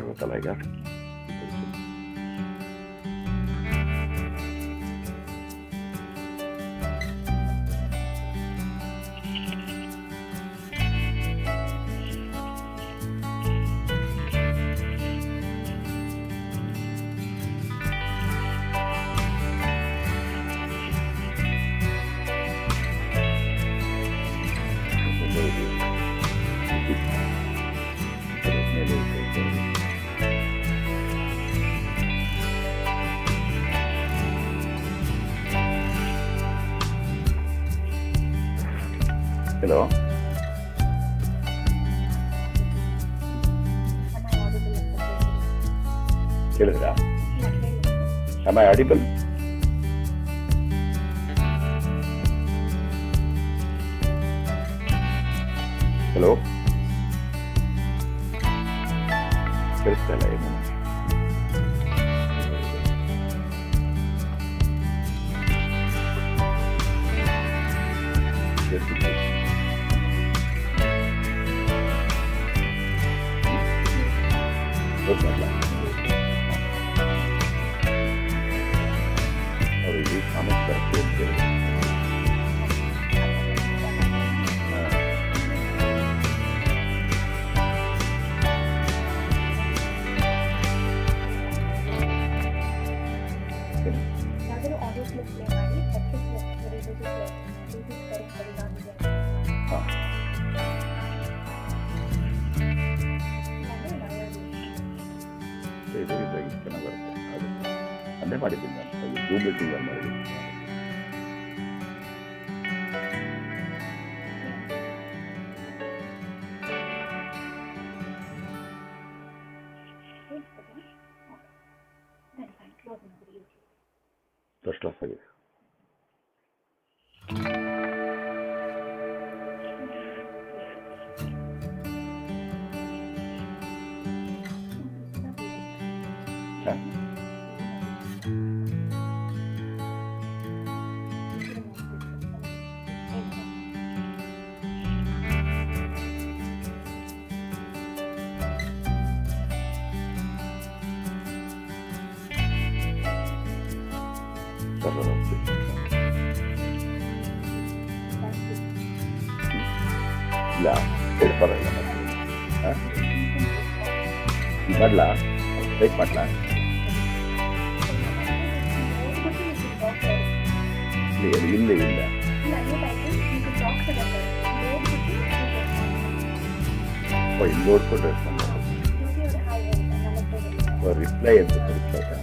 ಗೊತ್ತಲ್ಲ ಈಗ. ಹಲೋ, ಕೇಳಿದ್ರಾ? Am I audible? ಹಲೋ, ಕೇಳಿಸ್ತಾ ಇಲ್ಲ ಏನು? ಅವರಿಗೆ ಕಾಮೆಂಟ್ ಬರ್ತೇವೆ. ಚೆನ್ನಾಗಿ ಬರುತ್ತೆ. ಅದು ಅದೇ ಮಾಡಿದ್ದೀನಿ ನಾನು, ಜೂಮ್ ಮೀಟಿಂಗ್ ಮಾಡಿದ್ದೀನಿ. ಫಸ್ಟ್ ಕ್ಲಾಸ್ ಆಗಿದೆ. ಇಲ್ಲ ಪರವಾಗಿಲ್ಲ, ಮಾಡಲಾ? ವೇಟ್ ಮಾಡಲಾ? ಇಲ್ಲ ಇಲ್ಲ, ಇಲ್ಲಿ ನೋಡ್ಕೊಂಡ್ರೆ ರಿಪ್ಲೈ ಅಂತ ಕೊಡ್ತಾರೆ.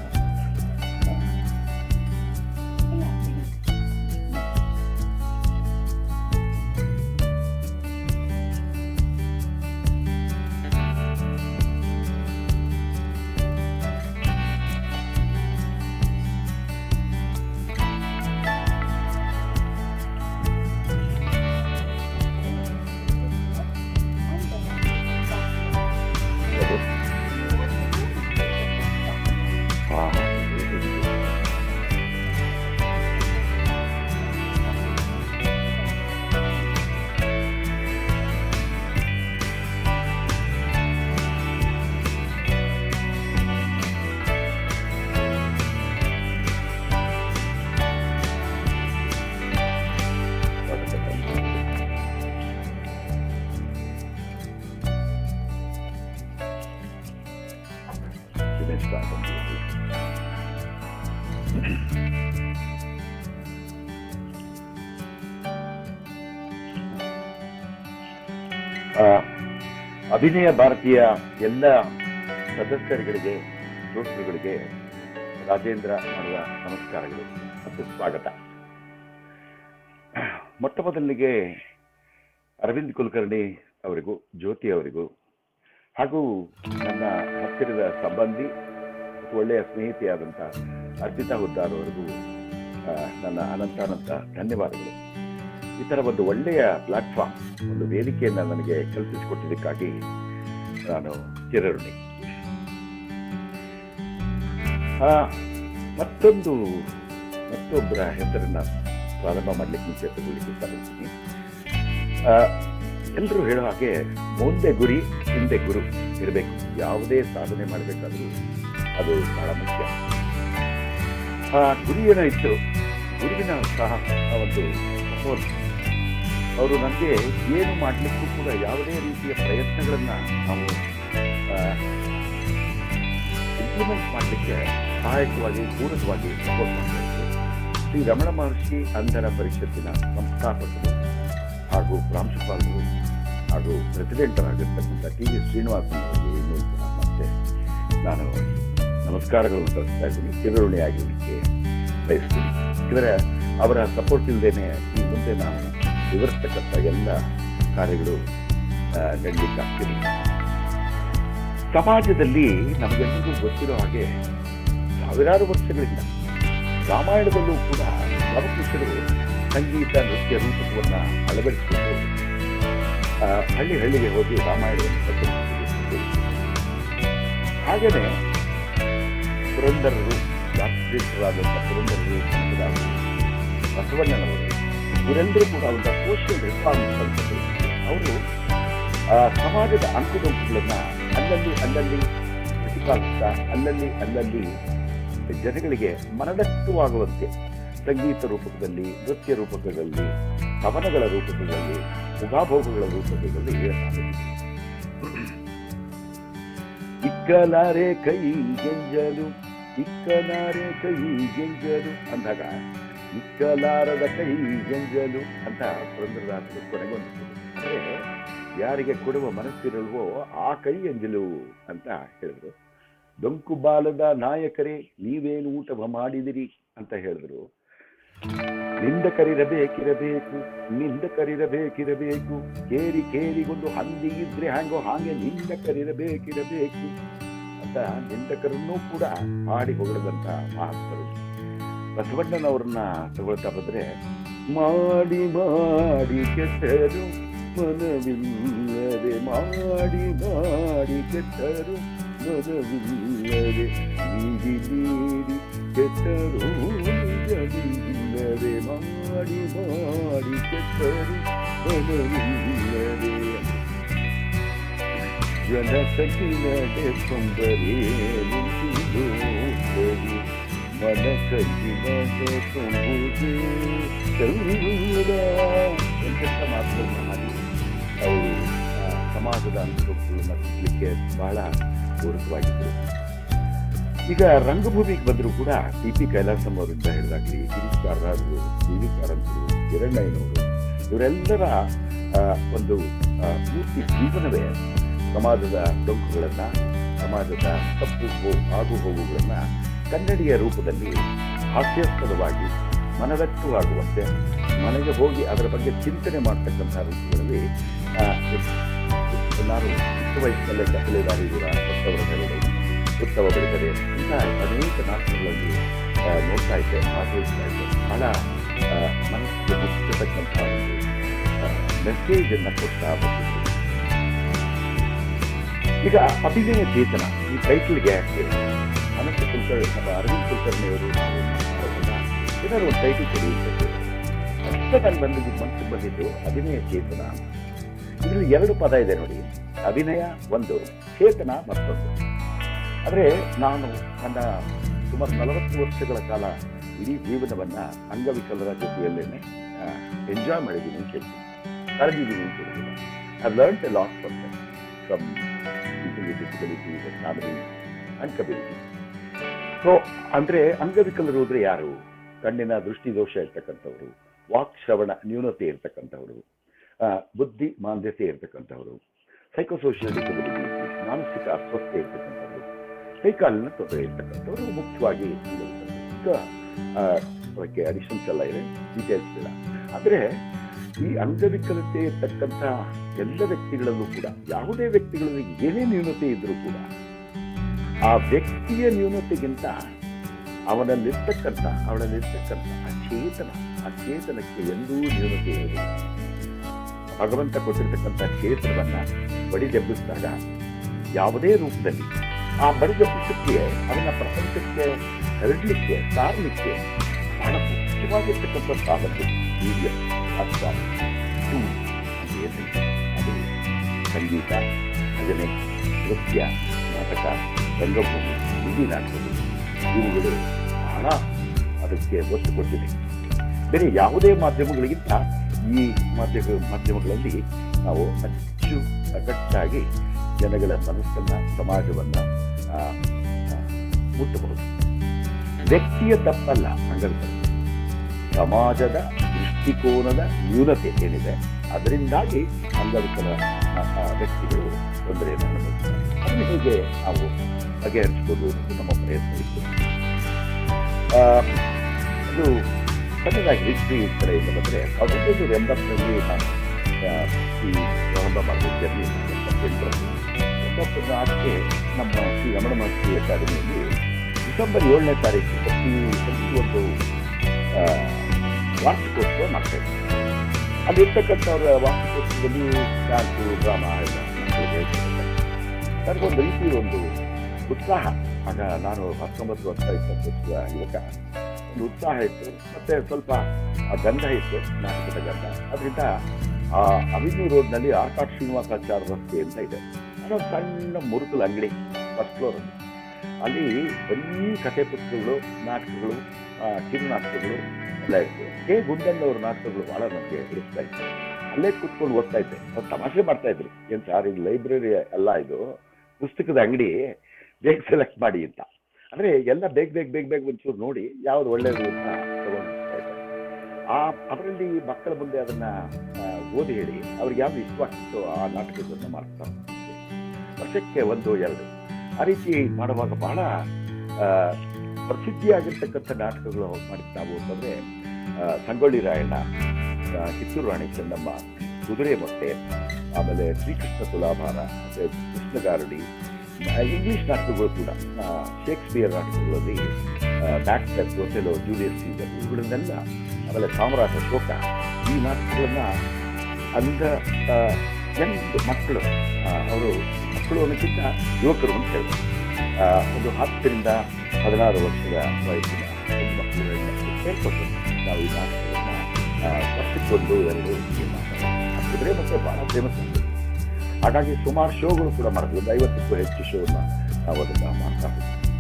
ಅಭಿನಯ ಭಾರತೀಯ ಎಲ್ಲ ಸದಸ್ಯರುಗಳಿಗೆ, ಶ್ರೋತೃಗಳಿಗೆ ರಾಜೇಂದ್ರ ಮಾಡುವ ನಮಸ್ಕಾರಗಳು ಮತ್ತು ಸ್ವಾಗತ. ಮೊಟ್ಟ ಮೊದಲಿಗೆ ಅರವಿಂದ್ ಕುಲಕರ್ಣಿ ಅವರಿಗೂ, ಜ್ಯೋತಿ ಅವರಿಗೂ, ಹಾಗೂ ನನ್ನ ಹತ್ತಿರದ ಸಂಬಂಧಿ ಮತ್ತು ಒಳ್ಳೆಯ ಸ್ನೇಹಿತೆಯಾದಂಥ ಅರ್ಪಿತಾ ಹುದ್ದಾರ್ ಅವರಿಗೂ ನನ್ನ ಅನಂತ ಧನ್ಯವಾದಗಳು. ಈ ಥರ ಒಂದು ಒಳ್ಳೆಯ ಪ್ಲಾಟ್ಫಾರ್ಮ್, ಒಂದು ವೇದಿಕೆಯನ್ನು ನನಗೆ ಕಲ್ಪಿಸಿಕೊಟ್ಟಿದ್ದಕ್ಕಾಗಿ ನಾನು ಚಿರಋಣಿ. ಮತ್ತೊಬ್ಬರ ಹೆಸರನ್ನ ಪ್ರಾರಂಭ ಮಾಡಲಿಕ್ಕೆ ಮುಂಚೆ ತಗೊಳ್ಳಿಕ್ಕೆ ಬಯಸ್ತೀನಿ. ಎಲ್ಲರೂ ಹೇಳೋ ಹಾಗೆ ಮುಂದೆ ಗುರಿ ಹಿಂದೆ ಗುರು ಇರಬೇಕು. ಯಾವುದೇ ಸಾಧನೆ ಮಾಡಬೇಕಾದ್ರೂ ಅದು ಬಹಳ ಮುಖ್ಯ. ಆ ಗುರಿ ಏನೋ ಇತ್ತು, ಗುರುವಿನ ಸಹ ಒಂದು ಸಪೋರ್ಟ್. ಅವರು ನನಗೆ ಏನು ಮಾಡಲಿಕ್ಕೂ ಕೂಡ ಯಾವುದೇ ರೀತಿಯ ಪ್ರಯತ್ನಗಳನ್ನು ನಾವು ಇಂಪ್ಲಿಮೆಂಟ್ ಮಾಡಲಿಕ್ಕೆ ಸಹಾಯಕವಾಗಿ ಪೂರಕವಾಗಿ ಸಪೋರ್ಟ್ ಮಾಡಬೇಕು. ಶ್ರೀ ರಮಣ ಮಹರ್ಷಿ ಅಂಧರ ಪರಿಷತ್ತಿನ ಸಂಸ್ಥಾಪಕರು ಹಾಗೂ ಪ್ರಾಂಶುಪಾಲರು ಹಾಗೂ ಪ್ರೆಸಿಡೆಂಟರಾಗಿರ್ತಕ್ಕಂಥ ಟಿ ವಿ ಶ್ರೀನಿವಾಸನ್ ಅವರಿಗೆ ಇನ್ನೂ ಮತ್ತೆ ನಾನು ನಮಸ್ಕಾರಗಳನ್ನು ತರಿಸ್ತಾ ಇದ್ದೀನಿ, ಚಿರಋಣಿಯಾಗಿರಲಿಕ್ಕೆ ಬಯಸ್ತೀನಿ. ಯಾಕಂದರೆ ಅವರ ಸಪೋರ್ಟ್ ಇಲ್ಲದೇನೆ ಈ ಮುಂದೆ ನಾನು ವಿವರಿಸ್ತಕ್ಕಂಥ ಎಲ್ಲ ಕಾರ್ಯಗಳು ನಡೀಲಿಕ್ಕಾಗ್ತೀನಿ. ಸಮಾಜದಲ್ಲಿ ನಮಗೆಲ್ಲರಿಗೂ ಗೊತ್ತಿರೋ ಹಾಗೆ ಸಾವಿರಾರು ವರ್ಷಗಳಿಂದ ರಾಮಾಯಣದಲ್ಲೂ ಕೂಡ ಲವಕುಶರು ಸಂಗೀತ ನೃತ್ಯ ರೂಪಕವನ್ನು ಅಳವಡಿಸಿಕೊಂಡು ಹಳ್ಳಿಗೆ ಹೋಗಿ ರಾಮಾಯಣವನ್ನು ಪ್ರಕಟಿಸಿದರು. ಹಾಗೆಯೇ ಪುರಂದರರು, ಶಾಸ್ತ್ರೀಯರಾದಂಥ ಪುರಂದರರು, ಬಸವಣ್ಣನವರು ಇವರೆಲ್ಲರೂ ಕೂಡ ಅವರ ಸೋಷಿಯಲ್ ರಿಫಾರ್ಮ್ಸ್ ಅಂತದ್ದು. ಅವರು ಸಮಾಜದ ಅಂಕುಡೊಂಕುಗಳನ್ನು ಅಲ್ಲಲ್ಲಿ ಪ್ರತಿಪಾದಿಸ್ತಾ ಅಲ್ಲಲ್ಲಿ ಜನಗಳಿಗೆ ಮನದಟ್ಟುವಾಗುವಂತೆ ಸಂಗೀತ ರೂಪಕದಲ್ಲಿ, ನೃತ್ಯ ರೂಪಕಗಳಲ್ಲಿ, ಕವನಗಳ ರೂಪಕದಲ್ಲಿ, ಮುಖಾಭೋಗಗಳ ರೂಪಕದಲ್ಲಿ ಇಕ್ಕಲಾರೆ ಕೈ ಗೆಂಜಲು ಇಕ್ಕಲಾರೆ ಕೈ ಗೆಂಜಲು ಅಂದಾಗ ಇಕ್ಕಲಾರದ ಕೈ ಗೆಂಜಲು ಅಂತ ಪುರಂದರದಾಸರು ಕೊನೆಗೊಂಡಿತು. ಅಂದರೆ ಯಾರಿಗೆ ಕೊಡುವ ಮನಸ್ಸಿರಲ್ವೋ ಆ ಕೈ ಎಂಜಲು ಅಂತ ಹೇಳಿದ್ರು. ಡೊಂಕು ಬಾಲದ ನಾಯಕರೇ ನೀವೇನು ಊಟವ ಮಾಡಿದಿರಿ ಅಂತ ಹೇಳಿದ್ರು. ನಿಂದ ಕರಿರಬೇಕಿರಬೇಕು ಕೇರಿಗೊಂದು ಹಂದಿ ಇದ್ರೆ ಹಾಗೆ ನಿಂದ ಕರಿರಬೇಕಿರಬೇಕು ಅಂತ ನಿಂದಕರನ್ನೂ ಕೂಡ ಹಾಡಿ ಹೊಗಳದಂತ ಮಹಾತ್ಮರು. ಬಸವಣ್ಣನವ್ರನ್ನ ತಗೊಳ್ತಾ ಬಂದ್ರೆ ಮಾಡಿ ಕೆಟ್ಟರು ಮನವಿಲ್ಲದೆ ಮಾಡಿ ಕೆಟ್ಟರು ಮನವಿಲ್ಲದೆ ನೀಡಿ ಕೆಟ್ಟರು ನಿಜವಿಲ್ಲದೆ ಮಾಡಿ ಕೆಟ್ಟರು ಮನವಿಲ್ಲದೆ ಜನ ಕಠಿಣದೆ ತೊಂದರೆ ನಿಂತು ಮನ ಕಠಿಣದೆ ತುಂಬುದೇ ಎಂತ ಮಾತುಗಳನ್ನ ಮಾಡಿ ಅವರು ಸಮಾಜದ ಅನುಭವಗಳನ್ನು ತಿನ್ನಲಿಕ್ಕೆ ಬಹಳ ಪೂರಕವಾಗಿದ್ದರು. ಈಗ ರಂಗಭೂಮಿಗೆ ಬಂದರೂ ಕೂಡ ಟಿ.ಪಿ. ಕೈಲಾಸಂ ಅವರಿಂದ ಹೇಳಿದಾಗಲಿ, ಗಿರೀಶ್ ಕಾರ್ನಾಡರು, ಡಿ.ವಿ. ಕಾರಂತರು, ಹಿರಣ್ಣಯ್ಯನವರು ಇವರೆಲ್ಲರ ಒಂದು ಪೂರ್ತಿ ಜೀವನವೇ ಸಮಾಜದ ಡೊಂಕುಗಳನ್ನು, ಸಮಾಜದ ತಪ್ಪು ಆಗು ಹೋಗುಗಳನ್ನು ಕನ್ನಡಿಯ ರೂಪದಲ್ಲಿ ಹಾಸ್ಯಾಸ್ಪದವಾಗಿ ಮನದಟ್ಟುವಾಗುವಂತೆ ಮನೆಗೆ ಹೋಗಿ ಅದರ ಬಗ್ಗೆ ಚಿಂತನೆ ಮಾಡ್ತಕ್ಕಂಥ ರೂಪಗಳಲ್ಲಿ ನಾನು ಚಿಕ್ಕ ವಯಸ್ಸಿನಲ್ಲೇ ಕತ್ತಲೆದಾರಿ ದೂರ, ಕೊತ್ತವರ ನೆರಳು, ಉತ್ತಮ ಬೆಳೆದರೆ ಇಂಥ ಅನೇಕ ನಾಟಕಗಳಲ್ಲಿ ನೋಡ್ತಾ ಇದ್ದೆ, ಭಾಗವಹಿಸ್ತಾ ಇದ್ದೆ. ಬಹಳ ಮನಸ್ಸಿಗೆ ಮುಟ್ಟಿರ್ತಕ್ಕಂಥ ಒಂದು ಮೆಸೇಜನ್ನು ಕೊಡ್ತಾ ಬಂದಿದ್ದೆ. ಈಗ ಅಭಿನಯ ಚೇತನ ಈ ಟೈಟಲ್ಗೆ ಯಾಕೆ ಅನಂತ ಕುಲಕರ್ಣಿ, ನಮ್ಮ ಅರವಿಂದ್ ಕುಲಕರ್ಣಿಯವರು ನಾವು ಏನಾದ್ರು ಒಂದು ಟೈಟಲ್ ಕೊಡಿಯುತ್ತೆ ಅಷ್ಟೇ ನಾನು ಮನಸ್ಸಿಗೆ ಬಂದಿದ್ದು ಅಭಿನಯ ಚೇತನ. ಇದರಲ್ಲಿ ಎರಡು ಪದ ಇದೆ ನೋಡಿ, ಅಭಿನಯ ಒಂದು, ಚೇತನ ಮತ್ತೊಂದು. ಆದರೆ ನಾನು ನನ್ನ ಸುಮಾರು 40 ವರ್ಷಗಳ ಕಾಲ ಇಡೀ ಜೀವನವನ್ನ ಅಂಗವಿಕಲರ ಜೊತೆಯಲ್ಲೇನೆ ಎಂಜಾಯ್ ಮಾಡಿದ್ದೀನಿ ಅಂತ ಹೇಳ್ತೀನಿ, ಕಳೆದಿದ್ದೀನಿ ಅಂತ ಹೇಳಿದ್ದೀನಿ. I learned A lot from them, from people with disabilities and families and communities. So ಅಂದರೆ ಅಂಗವಿಕಲರು ಅಂದರೆ ಯಾರು? ಕಣ್ಣಿನ ದೃಷ್ಟಿದೋಷ ಇರ್ತಕ್ಕಂಥವ್ರು, ವಾಕ್ ಶ್ರವಣ ನ್ಯೂನತೆ ಇರ್ತಕ್ಕಂಥವ್ರು, ಬುದ್ಧಿ ಮಾಂದ್ಯತೆ ಇರ್ತಕ್ಕಂಥವ್ರು, ಸೈಕೋಸೋಷಿಯಲ್ ಡಿಸಬಿಲಿಟಿ, ಮಾನಸಿಕ ಅಸ್ವಸ್ಥತೆ ಇರ್ತಕ್ಕಂಥವ್ರು, ಕೈಕಾಲಿನ ತೊಂದರೆ ಇರ್ತಕ್ಕಂಥವ್ರು ಮುಖ್ಯವಾಗಿ ಅದಕ್ಕೆ ಅಡಿಷನ್ಸ್ ಎಲ್ಲ ಇದೆ, ಡೀಟೇಲ್ಸ್ ಇಲ್ಲ. ಆದರೆ ಈ ಅಂಗವಿಕಲತೆ ಇರ್ತಕ್ಕಂಥ ಎಲ್ಲ ವ್ಯಕ್ತಿಗಳಲ್ಲೂ ಕೂಡ, ಯಾವುದೇ ವ್ಯಕ್ತಿಗಳಲ್ಲಿ ಏನೇ ನ್ಯೂನತೆ ಇದ್ರೂ ಕೂಡ ಆ ವ್ಯಕ್ತಿಯ ನ್ಯೂನತೆಗಿಂತ ಅವನಲ್ಲಿರ್ತಕ್ಕಂಥ ಆ ಚೇತನಕ್ಕೆ ಎಂದೂ ನ್ಯೂನತೆ ಇರುವುದಿಲ್ಲ. ಭಗವಂತ ಕೊಟ್ಟಿರ್ತಕ್ಕಂಥ ಚೇತನವನ್ನ ಬಡಿದೆಬ್ಬಿಸಿದಾಗ ಯಾವುದೇ ರೂಪದಲ್ಲಿ ಆ ಬಡಿದೆಬ್ಬಿಸಕ್ಕೆ, ಅದನ್ನ ಪ್ರಪಂಚಕ್ಕೆ ಹರಡಲಿಕ್ಕೆ, ಸಾರಲಿಕ್ಕೆ ಬಹಳ ಮುಖ್ಯವಾಗಿರ್ತಕ್ಕಂಥ ಸಾಧನೆ ವೀರ್ಯ ಅಥವಾ ಅದು ಸಂಗೀತ, ಭಜನೆ, ನೃತ್ಯ, ನಾಟಕ, ರಂಗಭೂಮಿ, ಬೀದಿ ನಾಟಕಗಳು ಇವುಗಳು ಬಹಳ ಅದಕ್ಕೆ ಒತ್ತು ಕೊಟ್ಟಿದೆ. ಬೇರೆ ಯಾವುದೇ ಮಾಧ್ಯಮಗಳಿಗಿಂತ ಈ ಮಾಧ್ಯಮಗಳಲ್ಲಿ ನಾವು ಅಚ್ಚುಕಟ್ಟಾಗಿ ಜನಗಳ ಮನಸ್ಸನ್ನ, ಸಮಾಜವನ್ನ ಮುಟ್ಟಬಹುದು. ವ್ಯಕ್ತಿಯ ತಪ್ಪಲ್ಲ ಅಂಗವಿಕಲ, ಸಮಾಜದ ದೃಷ್ಟಿಕೋನದ ನ್ಯೂನತೆ ಏನಿದೆ ಅದರಿಂದಾಗಿ ಅಂಗವಿಕಲ ವ್ಯಕ್ತಿಗಳು ತೊಂದರೆಯನ್ನು ಅನುಭವಿಸ್ತಾರೆ. ಅದನ್ನು ಹೇಗೆ ನಾವು ಬಗೆಹರಿಸ್ಬೋದು ಅನ್ನೋದು ನಮ್ಮ ಪ್ರಯತ್ನ ಇತ್ತು. ಅದು ಸಣ್ಣದಾಗಿ ಹಿಸ್ಟ್ರಿ ಕಡೆಯಿಂದ ಬಂದರೆ 1980ರಲ್ಲಿ ನಾನು ಈ ಪ್ರಾರಂಭ ಮಾಡಿದ ಜರ್ನಿ 88ರಲ್ಲಿ ನಮ್ಮ ಶ್ರೀ ರಮಣ ಮಹರ್ಷಿ ಅಕಾಡೆಮಿಯಲ್ಲಿ ಡಿಸೆಂಬರ್ 7ನೇ ತಾರೀಕು ಪ್ರತಿ ಒಂದು ವಾರ್ಷಿಕೋತ್ಸವ ಮಾಡ್ತಾ ಇದ್ದೆ. ಅಲ್ಲಿರ್ತಕ್ಕಂಥವ್ರ ವಾರ್ಷಿಕೋತ್ಸವದಲ್ಲಿ ಡ್ಯಾನ್ಸು, ಡ್ರಾಮಾ ಎಲ್ಲ ನನಗೊಂದು ರೀತಿ ಒಂದು ಉತ್ಸಾಹ. ಆಗ ನಾನು 19 ವರ್ಷ 20 ವರ್ಷದ ಯುವಕ. ಒಂದು ಉತ್ಸಾಹ ಇತ್ತು, ಮತ್ತೆ ಸ್ವಲ್ಪ ಗಂಧ ಇತ್ತು, ನಾಟಕದ ಗಂಧ. ಅದರಿಂದ ಆ ಅವಿನ್ಯೂ ರೋಡ್ನಲ್ಲಿ ಆಕಾಶ್ ಶ್ರೀನಿವಾಸಾಚಾರ್ಯ ರಸ್ತೆ ಅಂತ ಇದೆ. ಅದೊಂದು ಸಣ್ಣ ಮುರುಕಲ್ ಅಂಗಡಿ, ಫಸ್ಟ್ ಫ್ಲೋರ್. ಅಲ್ಲಿ ಬರೀ ಕಥೆ ಪುಸ್ತಕಗಳು, ನಾಟಕಗಳು, ಕಿರು ನಾಟಕಗಳು ಎಲ್ಲ ಇತ್ತು. ಕೆ ಗುಂಡನ್ ಅವ್ರ ನಾಟಕಗಳು ಬಹಳ ನನಗೆ ಇಷ್ಟ ಇತ್ತು. ಅಲ್ಲೇ ಕೂತ್ಕೊಂಡು ಓದ್ತಾ ಇದ್ದೆ. ಅವ್ರು ತಮಾಷೆ ಮಾಡ್ತಾ ಇದ್ರು, ಏನು ಸಾರ್ ಇದು ಲೈಬ್ರರಿ ಎಲ್ಲ, ಇದು ಪುಸ್ತಕದ ಅಂಗಡಿ, ಬೇಗ ಸೆಲೆಕ್ಟ್ ಮಾಡಿ ಅಂತ. ಅಂದರೆ ಎಲ್ಲ ಬೇಗ ಒಂಚೂರು ನೋಡಿ ಯಾವ್ದು ಒಳ್ಳೆಯದು ಅಂತ ತಗೊಂಡು ಇದ್ದಾರೆ. ಅದರಲ್ಲಿ ಮಕ್ಕಳ ಮುಂದೆ ಅದನ್ನ ಓದಿ ಹೇಳಿ ಅವ್ರಿಗೆ ಯಾವ್ದು ಇಷ್ಟವಾಗಿತ್ತು ಆ ನಾಟಕಗಳನ್ನು ಮಾಡ್ತಾರೆ. ವರ್ಷಕ್ಕೆ 1-2 ಆ ರೀತಿ ಮಾಡುವಾಗ ಬಹಳ ಪ್ರಸಿದ್ಧಿಯಾಗಿರ್ತಕ್ಕಂಥ ನಾಟಕಗಳು ಮಾಡಿದ್ದು ನಾವು ಅಂತಂದರೆ ಸಂಗೊಳ್ಳಿ ರಾಯಣ್ಣ, ಕಿತ್ತೂರು ರಾಣಿ ಚೆನ್ನಮ್ಮ, ಕುದುರೆ ಮೊಟ್ಟೆ, ಆಮೇಲೆ ಶ್ರೀಕೃಷ್ಣ ತುಲಾಭಾರ, ಮತ್ತು ಕೃಷ್ಣಗಾರುಡಿ, ಇಂಗ್ಲಿಷ್ ನಾಟಕಗಳು ಕೂಡ, ಶೇಕ್ಸ್ಪಿಯರ್ ನಾಟಕಗಳಲ್ಲಿ ಮ್ಯಾಕ್ಬೆತ್, ಒಥೆಲೋ, ಜೂಲಿಯಸ್ ಸೀಸರ್ ಇವುಗಳನ್ನೆಲ್ಲ, ಆಮೇಲೆ ಸಾಮ್ರಾಟ ಅಶೋಕ, ಈ ನಾಟಕಗಳನ್ನ ಅಂದ ಯಂಗ್ ಮಕ್ಕಳು, ಅವರು ಮಕ್ಕಳು ಅನ್ನೋಕ್ಕಿಂತ ಯುವಕರು ಅಂತ ಹೇಳಿ ಒಂದು 10ರಿಂದ 16 ವರ್ಷದ ವಯಸ್ಸಿನ ಹೆಣ್ಣು ಮಕ್ಕಳು ಹೇಳ್ಕೊಟ್ಟು ನಾವು ಈ ನಾಟಕಗಳನ್ನ ವರ್ಷಕ್ಕೊಂದು 2 ಮಾತಾಡೋದು. ಕುದುರೆ ಮತ್ತೆ ಬಹಳ ಫೇಮಸ್ ಆಗ್ತದೆ. ಹಾಗಾಗಿ ಸುಮಾರು ಶೋಗಳು ಕೂಡ ಮಾಡಿದ್ವಿ. ಒಂದು 50ಕ್ಕೂ ಹೆಚ್ಚು ಶೋನ ನಾವು ಅದನ್ನು ಮಾಡ್ತಾ ಹೋಗ್ತೀವಿ.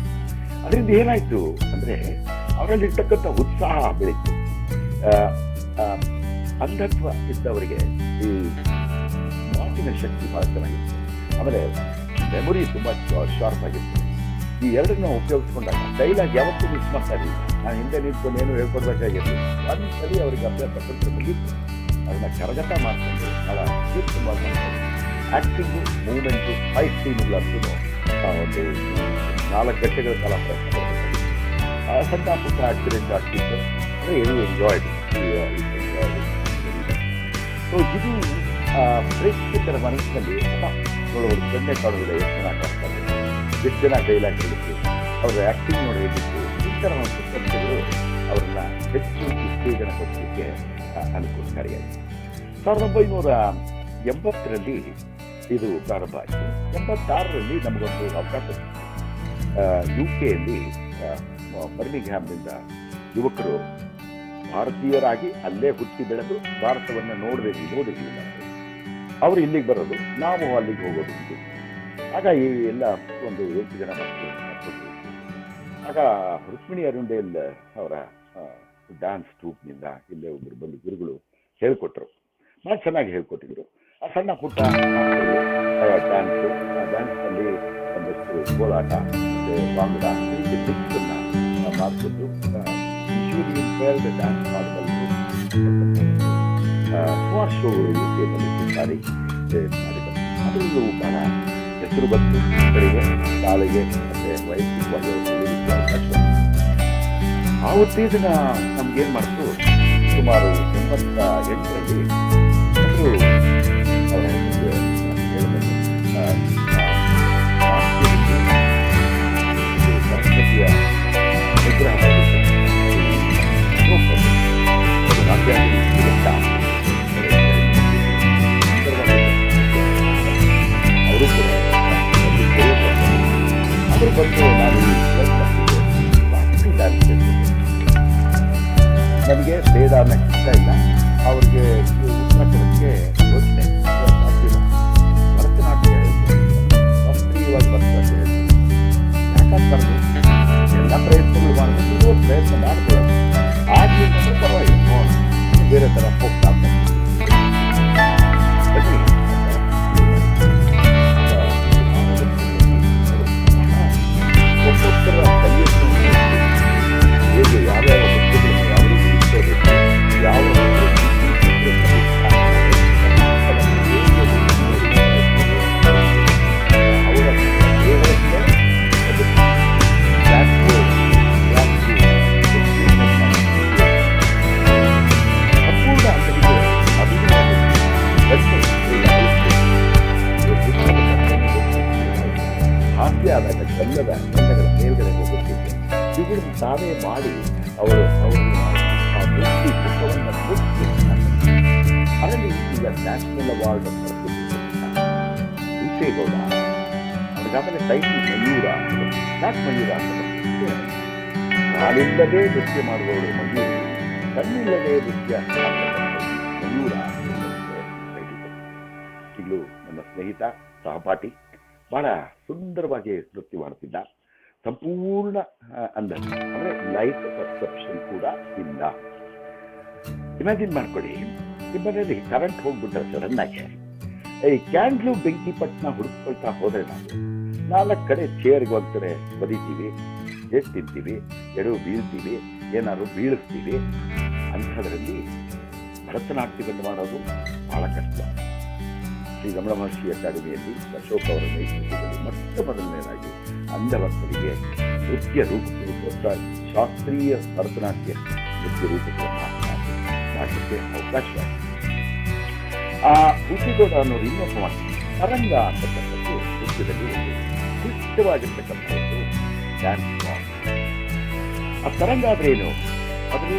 ಅದರಿಂದ ಏನಾಯ್ತು ಅಂದರೆ ಅವರಲ್ಲಿರ್ತಕ್ಕಂಥ ಉತ್ಸಾಹ ಬೆಳೀತು. ಅಂಧತ್ವ ಇದ್ದವರಿಗೆ ಈ ಮಾತಿನ ಶಕ್ತಿ ಬಹಳ ಚೆನ್ನಾಗಿತ್ತು. ಆಮೇಲೆ ಮೆಮೊರಿ ತುಂಬ ಶಾರ್ಪ್ ಆಗಿತ್ತು. ಈ ಎರಡನ್ನ ಉಪಯೋಗಿಸ್ಕೊಂಡಾಗ ಡೈಲಾಗ್ ಯಾವತ್ತೂ ಮಿಸ್ ಮಾಡ್ತಾ ಇರಲಿಲ್ಲ. ನಾನು ಹಿಂದೆ ನಿಂತ್ಕೊಂಡು ಏನು ಹೇಳ್ಕೊಡ್ಬೇಕಾಗಿತ್ತು, ಒಂದ್ಸಲಿ ಅವರಿಗೆ ಅಭ್ಯಾಸ ಪಟ್ಟರೆ ಮುಗಿತು. ಅದನ್ನ ಕರಗತ ಮಾಡಿಕೊಂಡು ಬಹಳ ಅತ್ಯುತ್ತಮವಾಗಿ ಮಾಡ್ತಾರೆ. ಆ್ಯಕ್ಟಿಂಗು, ಮೂವ್ಮೆಂಟು, ಫೈಟ್ ಸೀನ್ಗಳಂತೂ ಒಂದು 4 ಗಂಟೆಗಳ ಕಾಲ ಪ್ರಯತ್ನ ಮಾಡಬೇಕಾಗಿತ್ತು. ಸಣ್ಣ ಪುಟ್ಟ ಆಕ್ಸಿಡೆಂಟ್ ಆಗ್ತಿತ್ತು. ಅಂದರೆ ಎಂಜಾಯ್ಡ್. ಸೊ ಇದು ಪ್ರೇಕ್ಷಕರ ಮನಸ್ಸಿನಲ್ಲಿ ನೋಡೋರು ಕಣ್ಣೆ ಕಾಣುವುದಿಲ್ಲ, ಎಷ್ಟು ಚೆನ್ನಾಗಿ ಕಾಣ್ತಾರೆ, ಎಷ್ಟು ಜನ ಡೈಲಾಗ್ ಹೇಳಿತ್ತು, ಅವರ ಆ್ಯಕ್ಟಿಂಗ್ ನೋಡಿ ಹೇಗಿತ್ತು, ಈ ಥರ ಒಂದು ಪುಸ್ತಕಗಳು ಅವ್ರನ್ನ ಹೆಚ್ಚು ಉತ್ತೇಜನ ಕೊಡಲಿಕ್ಕೆ ಅನುಕೂಲಕಾರಿಯಾಗಿದೆ. 1980ರಲ್ಲಿ ಇದು ಪ್ರಾರಂಭ ಆಯಿತು. 86ರಲ್ಲಿ ನಮಗೊಂದು ಅವಕಾಶ UK-ಯಲ್ಲಿ ಬರ್ಮಿಂಗ್ಹ್ಯಾಮ್ನಿಂದ ಯುವಕರು ಭಾರತೀಯರಾಗಿ ಅಲ್ಲೇ ಹುಟ್ಟಿ ಬೆಳೆದು ಭಾರತವನ್ನು ನೋಡಿರಲಿಲ್ಲ ಅವರು ಇಲ್ಲಿಗೆ ಬರೋದು, ನಾವು ಅಲ್ಲಿಗೆ ಹೋಗೋದು. ಆಗ ಈ ಎಲ್ಲ ಒಂದು 8 ಜನ ಮಕ್ಕಳು. ಆಗ ರುಕ್ಮಿಣಿ ಅರುಂಡೇಲ್ ಅವರ ಡ್ಯಾನ್ಸ್ ಟ್ರೂಪ್ನಿಂದ ಇಲ್ಲೇ ಒಬ್ಬರು ಬಂದು ಗುರುಗಳು ಹೇಳ್ಕೊಟ್ರು. ಭಾಳ ಚೆನ್ನಾಗಿ ಹೇಳ್ಕೊಟ್ಟಿದ್ರು. ಆ ಸಣ್ಣ ಪುಟ್ಟ ಡ್ಯಾನ್ಸು, ಆ ಡ್ಯಾನ್ಸ್ನಲ್ಲಿ ಒಂದಷ್ಟು ಕೋಲಾಟ ಮತ್ತು ಬಾಂಗ್ಡ ಹೀಗೆ ಮಿಕ್ಸನ್ನು ಮಾಡಿಕೊಂಡು ಯೂಶುವಲಿ ಇಂಪೇರ್ಡ್ ಡ್ಯಾನ್ಸ್ ಮಾಡಬಲ್ಲರು. ಸುಮಾರು ಶೋಗಳು UK-ನಲ್ಲಿ ಸಾರಿ ಮಾಡಿದ್ದಾರೆ. ಅದರಲ್ಲೂ ಬಹಳ ಹೆಸರು ಬಂತು. ಮಕ್ಕಳಿಗೆ, ಶಾಲೆಗೆ ಮತ್ತು ವೈಯಕ್ತಿಕವಾಗಿ ಅವಕಾಶ. ಆ ಉತ್ತೇಜನ ನಮ್ಗೇನು ಮಾಡ್ತು, ಸುಮಾರು 98ರಲ್ಲಿ ಅವರು ಅವರ ಹೆಸರಿಗೆ ಸರಸ್ವತಿಯ ವಿಗ್ರಹ ಅವರು ಕೂಡ ಅದ್ರ ಬಂದು ನಾನು ನನಗೆ ಬೇಡ ಅನ್ನೋಕ್ಕೆ ಇಷ್ಟ ಇಲ್ಲ. ಅವ್ರಿಗೆ ಉತ್ತರ ಕೊಡೋಕ್ಕೆ ಯೋಚನೆ ಸಾಧ್ಯವಿಲ್ಲ. ಆರೋಗ್ಯವಾಗಿ ಬರ್ತದೆ ಅಂತ ಹೇಳ್ತೀವಿ. ಯಾಕಾಗ್ಬಾರ್ದು? ಎಲ್ಲ ಪ್ರಯತ್ನಗಳು ಮಾಡಬೇಕು, ನೀವು ಪ್ರಯತ್ನ ಮಾಡ್ಕೊಳ್ಳೋದು ಆಗ್ಲಿಲ್ಲ ಅಂದ್ರೆ ಪರವಾಗಿಲ್ಲ, ಬೇರೆ ಥರ ಹೋಗ್ತಾ ಬನ್ನಿ. ಒಬ್ಬೊಬ್ಬರ ಕೈಯನ್ನು ಹೇಗೆ ಯಾವ್ಯಾವ ವಸ್ತುಗಳನ್ನು ಯಾವ ರೀತಿ ಇಟ್ಕೋಬೇಕು, ಯಾವ ಅವರ ದೇಹಕ್ಕೆ ಅದು ಸಂಪೂರ್ಣ ಅಂತರಿಗೆ ಹಾಸ್ಯ ಆದಾಗ ಗಲ್ಲದ ಗಂಡಗಳ ಮೇಲ್ಗಡೆ ಹೋಗುತ್ತಿದ್ದೆ ಇವುಗಳನ್ನು ತಾವೇ ಮಾಡಿ ಅವರು ಆ ಮುಕ್ತಿ ಪುಸ್ತಕವನ್ನು ಮುಕ್ತಿ ಅದರಲ್ಲಿ ಈಗ ನ್ಯಾಷನಲ್ ಅವಾರ್ಡ್ ಹುಸೇಗೌಡ ಅವ್ರಿಗಾಗಲೇ ಟೈಟಲ್ ಮಯೂರ, ಯಾಕೆ ಮಯೂರ ಅಂತ ಕಾಲಿಲ್ಲದೆ ನೃತ್ಯ ಮಾಡುವವರು ಮಯೂರಿ, ಕಣ್ಣಿಲ್ಲದೆ ನೃತ್ಯ ಮಯೂರ ಈಗಲೂ ನನ್ನ ಸ್ನೇಹಿತ ಸಹಪಾಠಿ ಬಹಳ ಸುಂದರವಾಗಿ ನೃತ್ಯ ಮಾಡ್ತಿದ್ದ. ಸಂಪೂರ್ಣ ಅಂದ ಅಂದ್ರೆ ಲೈಟ್ ಪರ್ಸೆಪ್ಷನ್ ಕೂಡ ಇಲ್ಲ. ಇಮ್ಯಾಜಿನ್ ಮಾಡ್ಕೊಳ್ಳಿ, ನಿಮ್ಮನೇಲಿ ಕರೆಂಟ್ ಹೋಗ್ಬಿಟ್ರೆ ಸಡನ್ ಆಗಿ ಈ ಕ್ಯಾಂಡ್ಲು ಬೆಂಕಿ ಪಟ್ಟಣ ಹುಡುಕೊಳ್ತಾ ಹೋದ್ರೆ ನಾವು 4 ಕಡೆ ಚೇರ್ಗೆ ಒಂದ್ಕಡೆ ಬದಿತೀವಿ, ಜೇಟ್ ತಿಂತೀವಿ, ಎಡವು ಬೀಳ್ತೀವಿ, ಏನಾದ್ರು ಬೀಳಿಸ್ತೀವಿ. ಅಂಥದ್ರಲ್ಲಿ ಭರತನಾಟ್ಯವನ್ನು ಮಾಡೋದು ಬಹಳ ಕಷ್ಟ. ಶ್ರೀ ರಮಣ ಮಹರ್ಷಿ ಅಕಾಡೆಮಿಯಲ್ಲಿ ಅಶೋಕ್ ಅವರ ನೇತೃತ್ವದಲ್ಲಿ ಮೊದಲನೇದಾಗಿ ಅಂಧಭಕ್ತರಿಗೆ ನೃತ್ಯ ರೂಪ ಶಾಸ್ತ್ರೀಯ ಭರತನಾಟ್ಯ ನೃತ್ಯ ರೂಪಗಳನ್ನು ಮಾಡಲಿಕ್ಕೆ ಅವಕಾಶವಾಗಿದೆ. ಆ ಹುಸೇಗೌಡ ಅನ್ನೋರು ಇನ್ನೊಬ್ಬ ಮಾಡ್ತಾರೆ ತರಂಗ ಅಂತಕ್ಕಂಥದ್ದು ನೃತ್ಯದಲ್ಲಿ ಒಂದು ಕ್ಲಿಷ್ಟವಾಗಿರ್ತಕ್ಕಂಥ ಒಂದು ಡ್ಯಾನ್ಸ್ ಫಾರ್ಮ್. ಆ ತರಂಗ ಆದ್ರೆ ಏನು? ಅದನ್ನು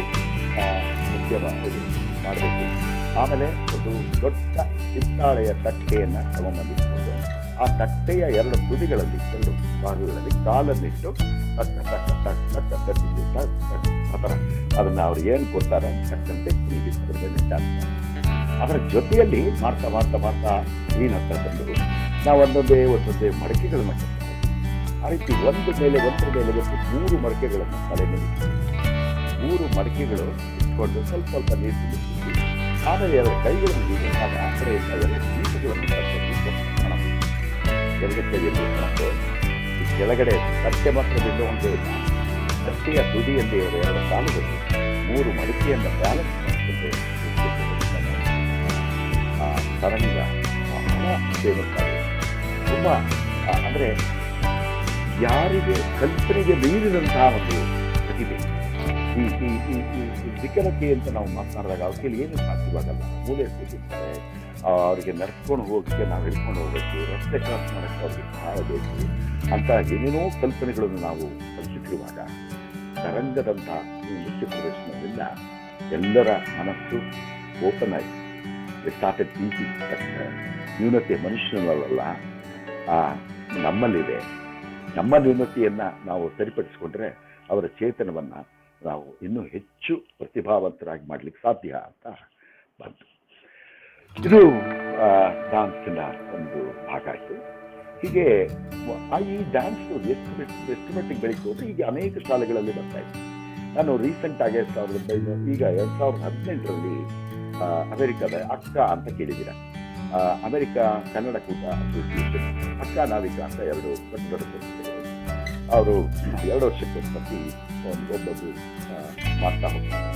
ನೃತ್ಯ ಮಾಡಬೇಕು. ಆಮೇಲೆ ಒಂದು ದೊಡ್ಡ ಹಿತ್ತಾಳೆಯ ತಟ್ಟೆಯನ್ನು ತಗೊಂಬಂದಿಟ್ಕೊಂಡು ಆ ತಟ್ಟೆಯ 2 ತುದಿಗಳಲ್ಲಿ 2 ಭಾಗಗಳಲ್ಲಿ ಕಾಲನ್ನಿಟ್ಟು ಆ ಥರ ಅದನ್ನ ಅವ್ರು ಏನು ಕೊಡ್ತಾರೆ ತಕ್ಕಂತೆ ಅದರ ಜೊತೆಯಲ್ಲಿ ಮಾಡ್ತಾ ಮಾಡ್ತಾ ಮಾಡ್ತಾ ಏನು ಹತ್ರ ಬಂದರು ನಾವು ಒಂದೊಂದೇ ಮಡಕೆಗಳನ್ನ ಕೊಡ್ತಾರೆ. ಆ ರೀತಿ ಒಂದ್ರ ಮೇಲೆ 3 ಮಡಕೆಗಳನ್ನು ತಲೆ ಮೇಲೆ 3 ಮಡಕೆಗಳು ಇಟ್ಕೊಂಡು ಸ್ವಲ್ಪ ನೀರು ತುಂಬಿಸಿ ಆಮೇಲೆ 2 ಕೈಗಳನ್ನು ಹೀಗೆ ಆ ಕಡೆಯಿಂದ 2 ಬೀಜಗಳನ್ನು ಕೈಯಲ್ಲಿ ಮತ್ತೆ ಕೆಳಗಡೆ ತಟ್ಟೆ ಮಾತ್ರ ಬಿಡುವಂತೆ ಇಲ್ಲ, ತಟ್ಟೆಯ ತುದಿಯಲ್ಲಿ 2 ಕಾಲುಗಳು 3 ಮಡಿಕೆಯನ್ನು ಬ್ಯಾಲೆನ್ಸ್ ಮಾಡಿಕೊಂಡು ಆ ತರಂಗ ಬಹಳ ಫೇಮಸ್ ಆಗಿದೆ. ತುಂಬ ಅಂದರೆ ಯಾರಿಗೆ ಕಲ್ಪನೆಗೆ ಮೀರಿದಂತಹ ಒಂದು ಪ್ರತಿಭೆ. ಈ ವಿಕಲತೆ ಅಂತ ನಾವು ಮಾತನಾಡಿದಾಗ ಅವ್ರ ಕೈಲಿ ಏನು ಸಾಧ್ಯವಾಗಲ್ಲ. ಮೂಲೆ ಸಿಗುತ್ತಾರೆ, ಅವರಿಗೆ ನಡ್ಸ್ಕೊಂಡು ಹೋಗಕ್ಕೆ ನಾವು ಹಿಡ್ಕೊಂಡು ಹೋಗ್ಬೇಕು, ರಸ್ತೆ ಕ್ರಾಸ್ ಮಾಡೋಕ್ಕೆ ಅವ್ರಿಗೆ ಸಹಾಯ ಬೇಕು ಅಂತ ಏನೇನೋ ಕಲ್ಪನೆಗಳನ್ನು ನಾವು ಕಲಿಸುತ್ತಿರುವಾಗ ತರಂಗದಂಥ ಈ ನೃತ್ಯ ಪ್ರದರ್ಶನದಿಂದ ಎಲ್ಲರ ಮನಸ್ಸು ಓಪನ್ ಆಗಿ ಸ್ಟಾರ್ಟೆಡ್ ಥಿಂಕಿಂಗ್ ನ್ಯೂನತೆ ಮನುಷ್ಯನಲ್ಲ, ನಮ್ಮಲ್ಲಿದೆ. ನಮ್ಮ ನ್ಯೂನತೆಯನ್ನು ನಾವು ಸರಿಪಡಿಸಿಕೊಂಡ್ರೆ ಅವರ ಚೇತನವನ್ನು ನಾವು ಇನ್ನೂ ಹೆಚ್ಚು ಪ್ರತಿಭಾವಂತರಾಗಿ ಮಾಡಲಿಕ್ಕೆ ಸಾಧ್ಯ ಅಂತ ಬಂತು. ಇದು ಡಾನ್ಸಿನ ಒಂದು ಭಾಗ ಆಯಿತು. ಹೀಗೆ ಈ ಡ್ಯಾನ್ಸ್ ಎಷ್ಟು ಮಟ್ಟಿಗೆ ಬೆಳೀತು ಅಂದರೆ ಈಗ ಅನೇಕ ಶಾಲೆಗಳಲ್ಲಿ ಬರ್ತಾ ಇದೆ. ನಾನು ರೀಸೆಂಟಾಗಿ 2018ರಲ್ಲಿ ಅಮೆರಿಕದ ಅಕ್ಕ ಅಂತ ಕೇಳಿದ್ದೀರ, ಅಮೆರಿಕ ಕನ್ನಡ ಕೂಟ ಅಸೋಸಿಯೇಷನ್ ಅಕ್ಕ ನಾವಿಕ ಅಂತ 2 ದೊಡ್ಡ ಸಂಸ್ಥೆಗಳು. ಅವರು 2 ವರ್ಷಕ್ಕೊಂದ್ಸತಿ ಒಬ್ಬೊಬ್ಬರು ಮಾಡ್ತಾ ಹೋಗ್ತಾರೆ.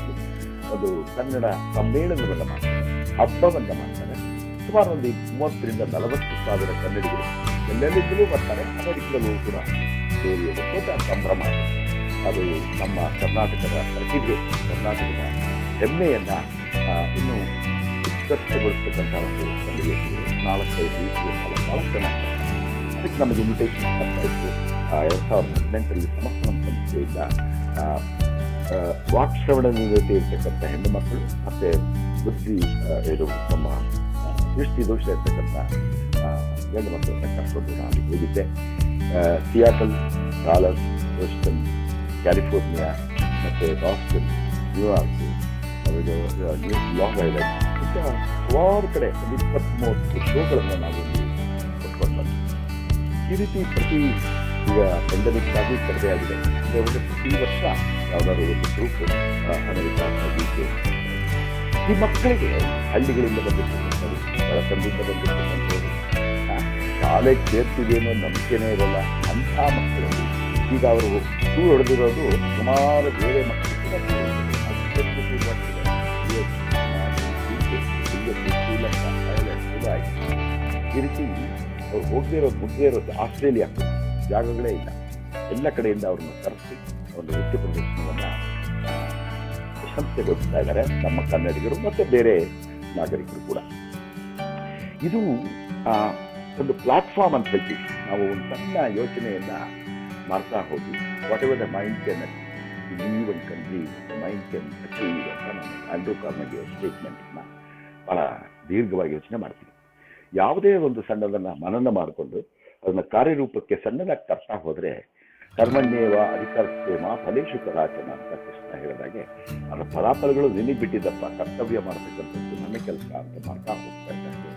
ಒಂದು ಕನ್ನಡ ಸಮ್ಮೇಳನವನ್ನು ಮಾಡ್ತಾರೆ, ಹಬ್ಬವನ್ನು ಮಾಡ್ತಾರೆ. ಸುಮಾರು ಒಂದು 30,000 ರಿಂದ 40,000 ಕನ್ನಡಿಗರು ಎಲ್ಲೆಲ್ಲಿಂದಲೂ ಬರ್ತಾರೆ. ಅಮೆರಿಕದಲ್ಲೂ ಕೂಡ ಸೇರಿ ದೊಡ್ಡ ಸಂಭ್ರಮ. ಅದು ನಮ್ಮ ಕರ್ನಾಟಕದ ಪ್ರತಿಭೆ, ಕರ್ನಾಟಕದ ಹೆಮ್ಮೆಯನ್ನು ಇನ್ನೂ ಉತ್ಕರ್ಷಗೊಳಿಸ್ತಕ್ಕಂಥ ಒಂದು ಸನ್ನಿವೇಶಗಳು 4-5 ದಿವಸಗಳ ಕಾಲ ಚೆನ್ನಾಗಿ. ಅದಕ್ಕೆ ನಮಗೆ ಇನ್ವಿಟೇಷನ್ ಬರ್ತಾ ಇತ್ತು. 2018ರಲ್ಲಿ ಸಮರ್ಥನ ಸಂಸ್ಥೆಯಿಂದ ವಾಕ್ಶ್ರವಣ ನ್ಯೂನತೆ ಇರ್ತಕ್ಕಂಥ ಹೆಣ್ಣು ಮಕ್ಕಳು ಮತ್ತೆ ಬುದ್ಧಿ ಇದು ನಮ್ಮ ದೃಷ್ಟಿ ದೋಷ ಇರ್ತಕ್ಕಂಥ ಗಂಡು ಮಕ್ಕಳನ್ನ ಕರ್ಕೊಂಡು ನಾನು ಹೋಗಿದ್ದೆ. ಸಿಯಾಟಲ್, ಡಾಲಸ್, ಬೋಸ್ಟನ್, ಕ್ಯಾಲಿಫೋರ್ನಿಯಾ ಮತ್ತು ಬಾಸ್ಟನ್, ನ್ಯೂಯಾರ್ಕ್, ಲಾಂಗ್ ಐಲ್ಯಾಂಡ್ ಇಂಥ ಹಲವಾರು ಕಡೆ 20-30 ಶೋಗಳನ್ನು ನಾವು ಕೊಟ್ಕೊಂಡು ಬಂದ್ವಿ. ಈ ರೀತಿ ಈಗ ಪೆಂಡಮಿಕ್ ಆಗಿ ಕಡಿಮೆ ಆಗಿದೆ. ಅಂದರೆ ಒಂದು ಪ್ರತಿ ವರ್ಷ ಯಾವುದಾದ್ರು ಒಂದು ಗ್ರೂಪ್ ಅಮೆರಿಕ ಯುಕೆ ಈ ಮಕ್ಕಳಿಗೆ ಹಳ್ಳಿಗಳಿಂದ ಬಂದಿರ್ತಕ್ಕಂಥದ್ದು, ಬಳಸಂದಿಂದ ಬಂದಿರ್ತಕ್ಕಂಥದ್ದು, ಶಾಲೆಗೆ ಸೇರ್ತಿದೆ ಅನ್ನೋ ನಂಬಿಕೆನೇ ಇರಲ್ಲ ಅಂಥ ಮಕ್ಕಳಲ್ಲಿ ಈಗ ಅವರು ಟೂರ್ ಹೊಡೆದಿರೋದು ಸುಮಾರು ಬೇರೆ ಮಕ್ಕಳು ಕೂಡ ಈ ರೀತಿ ಅವ್ರು ಮುಗ್ದೇ ಇರೋದು ಆಸ್ಟ್ರೇಲಿಯಾ ಜಾಗಗಳೇ ಇಲ್ಲ. ಎಲ್ಲ ಕಡೆಯಿಂದ ಅವ್ರನ್ನ ಕರೆಸಿ ಒಂದು ನೃತ್ಯ ಪ್ರದರ್ಶನವನ್ನು ಪ್ರಶಂಸೆಗೊಳಿಸ್ತಾ ಇದ್ದಾರೆ ನಮ್ಮ ಕನ್ನಡಿಗರು ಮತ್ತು ಬೇರೆ ನಾಗರಿಕರು ಕೂಡ. ಇದು ಒಂದು ಪ್ಲಾಟ್ಫಾರ್ಮ್ ಅಂತ ಹೇಳ್ತೀವಿ ನಾವು. ಒಂದು ಸಣ್ಣ ಯೋಚನೆಯನ್ನ ಮಾಡ್ತಾ ಹೋಗಿ what ever the mind can leave and conceive, mind can achieve ಅಂತ ನಾನು ಆಂಡ್ರೂ ಕಾರ್ನೆಗಿ ಸ್ಟೇಟ್ಮೆಂಟ್ನ ಭಾಳ ದೀರ್ಘವಾಗಿ ಯೋಚನೆ ಮಾಡ್ತೀನಿ. ಯಾವುದೇ ಒಂದು ಸಣ್ಣದನ್ನು ಮನನ ಮಾಡಿಕೊಂಡು ಅದನ್ನು ಕಾರ್ಯರೂಪಕ್ಕೆ ಸಣ್ಣದಾಗಿ ತರ್ತಾ ಹೋದರೆ ಕರ್ಮಣ್ಯೇವ ಅಧಿಕಾರಸ್ಥೆ ಮಾ ಫಲೇಶು ಕದಾಚನ ಅಂತ ಕೃಷ್ಣ ಹೇಳಿದಾಗೆ ಅದರ ಫಲಾಫಲಗಳು ನಿನಗೆ ಬಿಟ್ಟಿದ್ದಪ್ಪ, ಕರ್ತವ್ಯ ಮಾಡ್ತಕ್ಕಂಥದ್ದು ನನ್ನ ಕೆಲಸ ಅಂತ ಮಾಡ್ತಾ ಹೋಗ್ತಾ ಇದ್ದಾರೆ.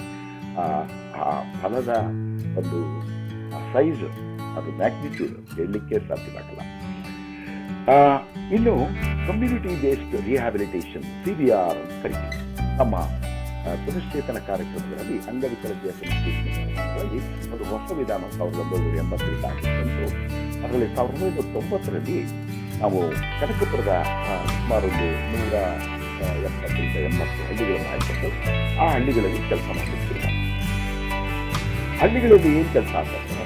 ಆ ಫಲದ ಒಂದು ಸೈಜ್, ಅದು ಮ್ಯಾಗ್ನಿಟ್ಯೂಡ್ ಹೇಳಲಿಕ್ಕೆ ಸಾಧ್ಯವಾಗಲ್ಲ. ಇನ್ನು ಕಮ್ಯುನಿಟಿ ಬೇಸ್ಡ್ ರಿಹ್ಯಾಬಿಲಿಟೇಷನ್ CBR ಅಂತ ಕರಿತೀವಿ. ನಮ್ಮ ಪುನಶ್ಚೇತನ ಕಾರ್ಯಕ್ರಮಗಳಲ್ಲಿ ಅಂಗವಿಕಲತೆಯ ಪುನಶ್ಚೇತನಗಳಲ್ಲಿ ಒಂದು ಹೊಸ ವಿಧಾನ 1980ರಲ್ಲಿ ಆಗಿತ್ತು. ಅದರಲ್ಲಿ 1990ರಲ್ಲಿ ನಾವು ಕನಕಪುರದ ಸುಮಾರು 170-80 ಹಳ್ಳಿಗಳನ್ನು ಆಯ್ಕೊಂಡು ಆ ಹಳ್ಳಿಗಳಲ್ಲಿ ಕೆಲಸ ಮಾಡಲಿಕ್ಕೆ ಹಳ್ಳಿಗಳಲ್ಲಿ ಏನು ಕೆಲಸ ಆಗ್ತಾರೆ,